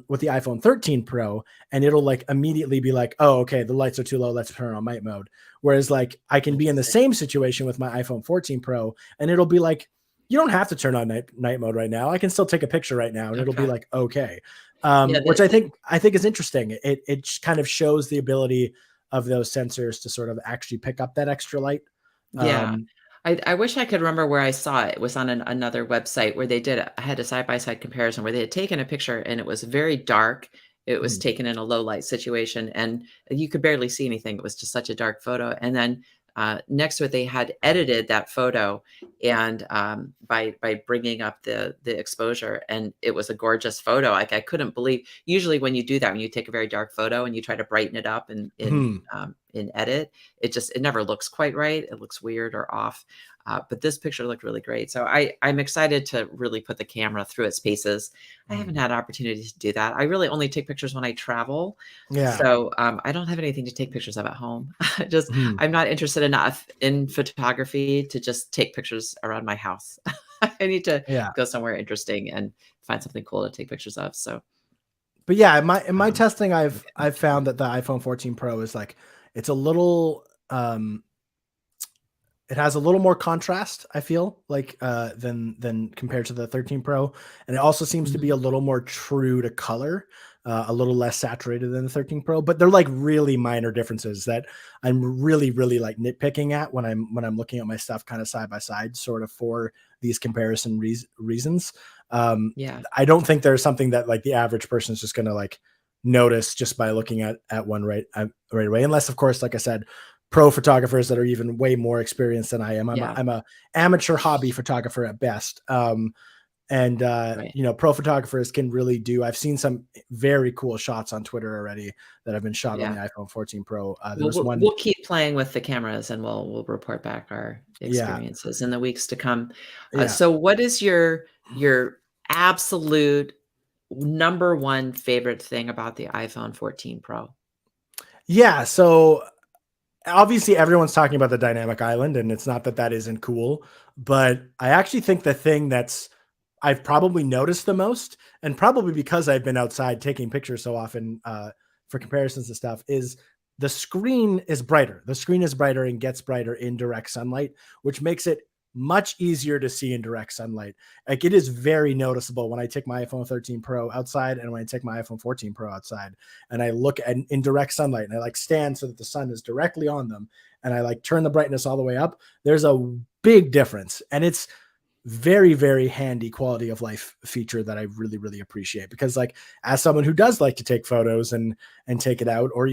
with the iPhone 13 Pro, and it'll like immediately be like, oh, okay, the lights are too low. Let's turn on night mode. Whereas like I can be in the Interesting. same situation with my iPhone 14 Pro and it'll be like, you don't have to turn on night mode right now. I can still take a picture right now and it'll be Okay. like, okay. Yeah, Which I think is interesting. It kind of shows the ability of those sensors to sort of actually pick up that extra light. yeah. Um, I wish I could remember where I saw it. It was on another website where they did I had a side-by-side comparison where they had taken a picture and it was very dark. It was mhm, taken in a low light situation and you could barely see anything. It was just such a dark photo. And then next to it, they had edited that photo and by bringing up the exposure, and it was a gorgeous photo. Like I couldn't believe. Usually, when you do that, when you take a very dark photo and you try to brighten it up mhm, in edit, it never looks quite right. It looks weird or off. But this picture looked really great. So I'm excited to really put the camera through its paces. I mhm. haven't had opportunity to do that. I really only take pictures when I travel. Yeah. So I don't have anything to take pictures of at home. Just Mhm. I'm not interested enough in photography to just take pictures around my house. I need to Yeah. go somewhere interesting and find something cool to take pictures of. So But yeah, in my um, testing, I'm getting I've found that the iPhone 14 Pro is like it's a little it has a little more contrast, I feel like, than compared to the 13 Pro, and it also seems to be a Mhm. little more true to color, a little less saturated than the 13 Pro. But they're like really minor differences that I'm really like nitpicking at when I'm looking at my stuff kind of side by side, sort of for these comparison reasons. Um, Yeah, I don't think there's something that like the average person is just going to like notice just by looking at one right away, unless of course, like I said, pro photographers that are even way more experienced than I am. yeah, I'm a amateur hobby photographer at best. And right. pro photographers can really do. I've seen some very cool shots on Twitter already that have been shot on the Yeah. iPhone 14 Pro. There Well, was we'll one, we'll keep playing with the cameras and we'll report back our yeah, experiences in the weeks to come. yeah, So what is your absolute number one favorite thing about the iPhone 14 Pro? yeah. So obviously everyone's talking about the dynamic island, and it's not that that isn't cool, but I actually think the thing that's I've probably noticed the most, and probably because I've been outside taking pictures so often for comparisons and stuff, is the screen is brighter. The screen is brighter and gets brighter in direct sunlight, which makes it much easier to see in direct sunlight. Like it is very noticeable when I take my iPhone 13 Pro outside and when I take my iPhone 14 Pro outside and I look at in direct sunlight and I like stand so that the sun is directly on them and I like turn the brightness all the way up. There's a big difference. And it's very handy quality of life feature that I really appreciate because like as someone who does like to take photos and take it out, or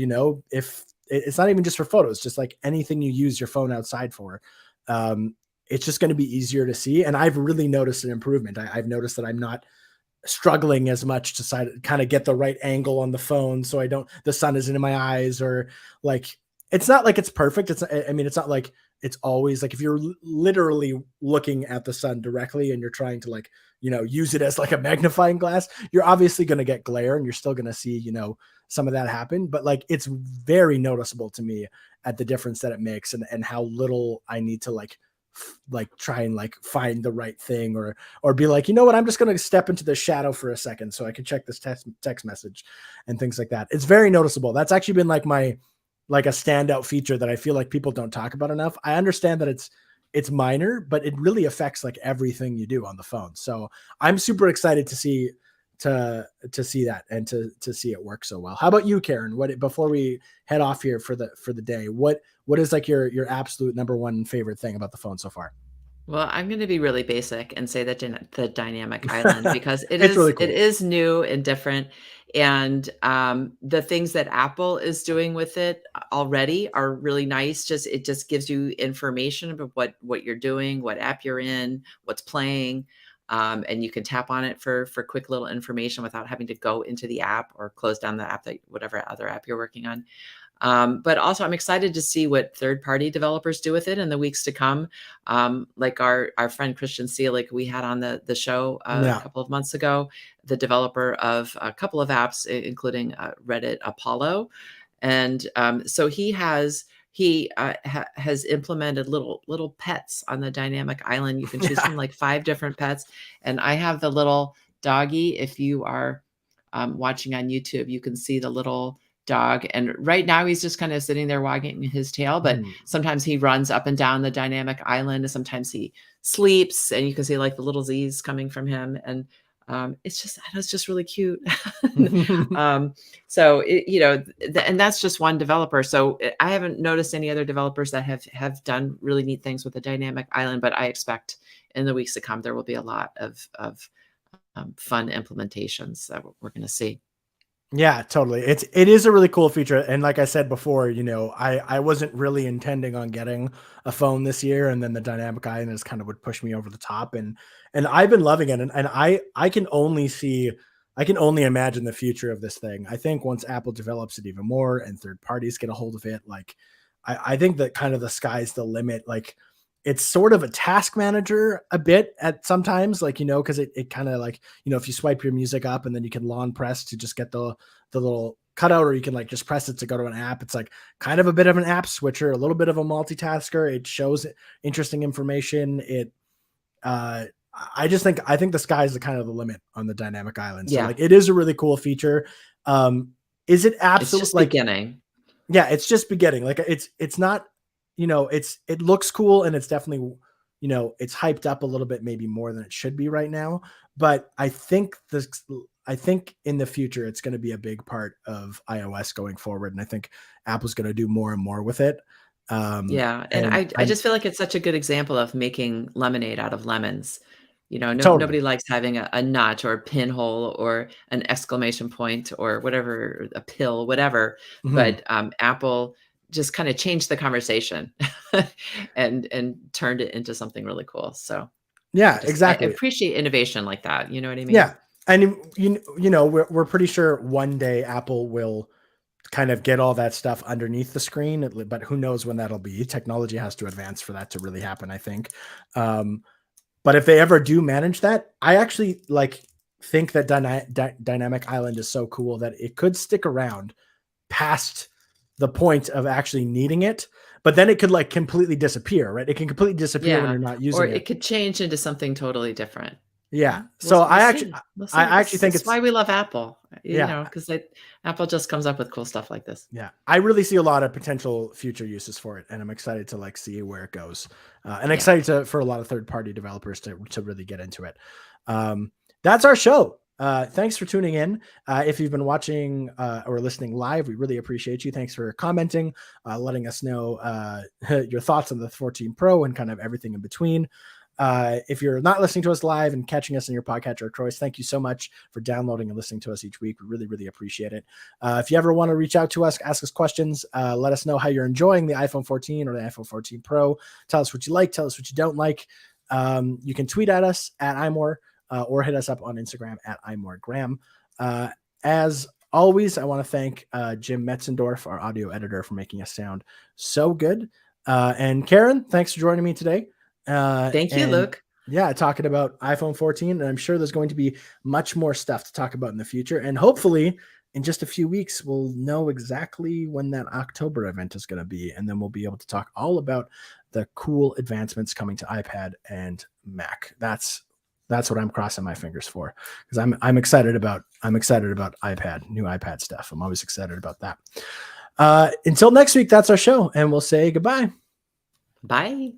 if it's not even just for photos, just like anything you use your phone outside for, um it's just going to be easier to see. And I've really noticed an improvement. I've noticed that I'm not struggling as much to kind of get the right angle on the phone so the sun isn't in my eyes, or like it's not like it's perfect. I mean, it's not like it's always like if you're literally looking at the sun directly and you're trying to like, use it as like a magnifying glass, you're obviously going to get glare and you're still going to see, some of that happen. But like, it's very noticeable to me at the difference that it makes and how little I need to like try and like find the right thing or be like, I'm just going to step into the shadow for a second so I can check this text message and things like that. It's very noticeable. That's actually been like a standout feature that I feel like people don't talk about enough. I understand that it's minor, but it really affects like everything you do on the phone. So I'm super excited to see that and to see it work so well. How about you, Karen? Before we head off here for the day, what is like your absolute number one favorite thing about the phone so far? Well, I'm going to be really basic and say that the dynamic island, because It's really it cool. is new and different, and the things that Apple is doing with it already are really nice. It just gives you information about what you're doing, what app you're in, what's playing, and you can tap on it for quick little information without having to go into the app or close down the app, whatever other app you're working on. But also I'm excited to see what third-party developers do with it in the weeks to come. Like our friend Christian Seelig, we had on the show a Yeah. couple of months ago, the developer of a couple of apps, including Reddit Apollo. And so he has implemented little pets on the dynamic island. You can choose from like 5 different pets. And I have the little doggy. If you are watching on YouTube, you can see the little dog, and right now he's just kind of sitting there wagging his tail, but sometimes he runs up and down the dynamic island, and sometimes he sleeps, and you can see like the little Z's coming from him, and it's just really cute. So and that's just one developer. So I haven't noticed any other developers that have done really neat things with the dynamic island, but I expect in the weeks to come there will be a lot of fun implementations that we're going to see. Yeah, totally. It is a really cool feature. And like I said before, I wasn't really intending on getting a phone this year. And then the dynamic island is kind of what pushed me over the top. And I've been loving it. And I can only imagine the future of this thing. I think once Apple develops it even more and third parties get a hold of it, like I think that kind of the sky's the limit. Like it's sort of a task manager a bit at sometimes, like, cause it kind of like, if you swipe your music up and then you can long press to just get the little cutout, or you can like just press it to go to an app. It's like kind of a bit of an app switcher, a little bit of a multitasker. It shows interesting information. I think the sky is the kind of the limit on the dynamic island. So like, it is a really cool feature. Is it absolutely It's just beginning? Yeah, it's just beginning. Like it's not, it looks cool and it's definitely, it's hyped up a little bit, maybe more than it should be right now. But I think in the future, it's going to be a big part of iOS going forward. And I think Apple's going to do more and more with it. Yeah. And I just feel like it's such a good example of making lemonade out of lemons. Totally. Nobody likes having a notch or a pinhole or an exclamation point or whatever, a pill, whatever. But Apple just kind of changed the conversation and turned it into something really cool. So yeah, I exactly. appreciate innovation like that. You know what I mean? Yeah. And we're pretty sure one day Apple will kind of get all that stuff underneath the screen, but who knows when that'll be. Technology has to advance for that to really happen, I think. But if they ever do manage that, I actually think that dynamic island is so cool that it could stick around past the point of actually needing it, but then it could like completely disappear, right? It can completely disappear when you're not using or it. it could change into something totally different. Yeah. So I actually think it's why we love Apple, Yeah. because Apple just comes up with cool stuff like this. Yeah. I really see a lot of potential future uses for it, and I'm excited to see where it goes. And excited for a lot of third-party developers to really get into it. That's our show. Thanks for tuning in. If you've been watching or listening live, we really appreciate you. Thanks for commenting, letting us know your thoughts on the 14 Pro and kind of everything in between. If you're not listening to us live and catching us in your podcatcher of choice, thank you so much for downloading and listening to us each week. We really, really appreciate it. If you ever want to reach out to us, ask us questions, let us know how you're enjoying the iPhone 14 or the iPhone 14 Pro. Tell us what you like. Tell us what you don't like. You can tweet at us at iMore, or hit us up on Instagram at iMoreGraham. As always, I want to thank Jim Metzendorf, our audio editor, for making us sound so good. And Karen, thanks for joining me today. Thank you, Luke. Yeah, talking about iPhone 14, and I'm sure there's going to be much more stuff to talk about in the future. And hopefully, in just a few weeks, we'll know exactly when that October event is going to be, and then we'll be able to talk all about the cool advancements coming to iPad and Mac. That's what I'm crossing my fingers for, because I'm excited about iPad, new iPad stuff. I'm always excited about that. Until next week, that's our show, and we'll say goodbye. Bye.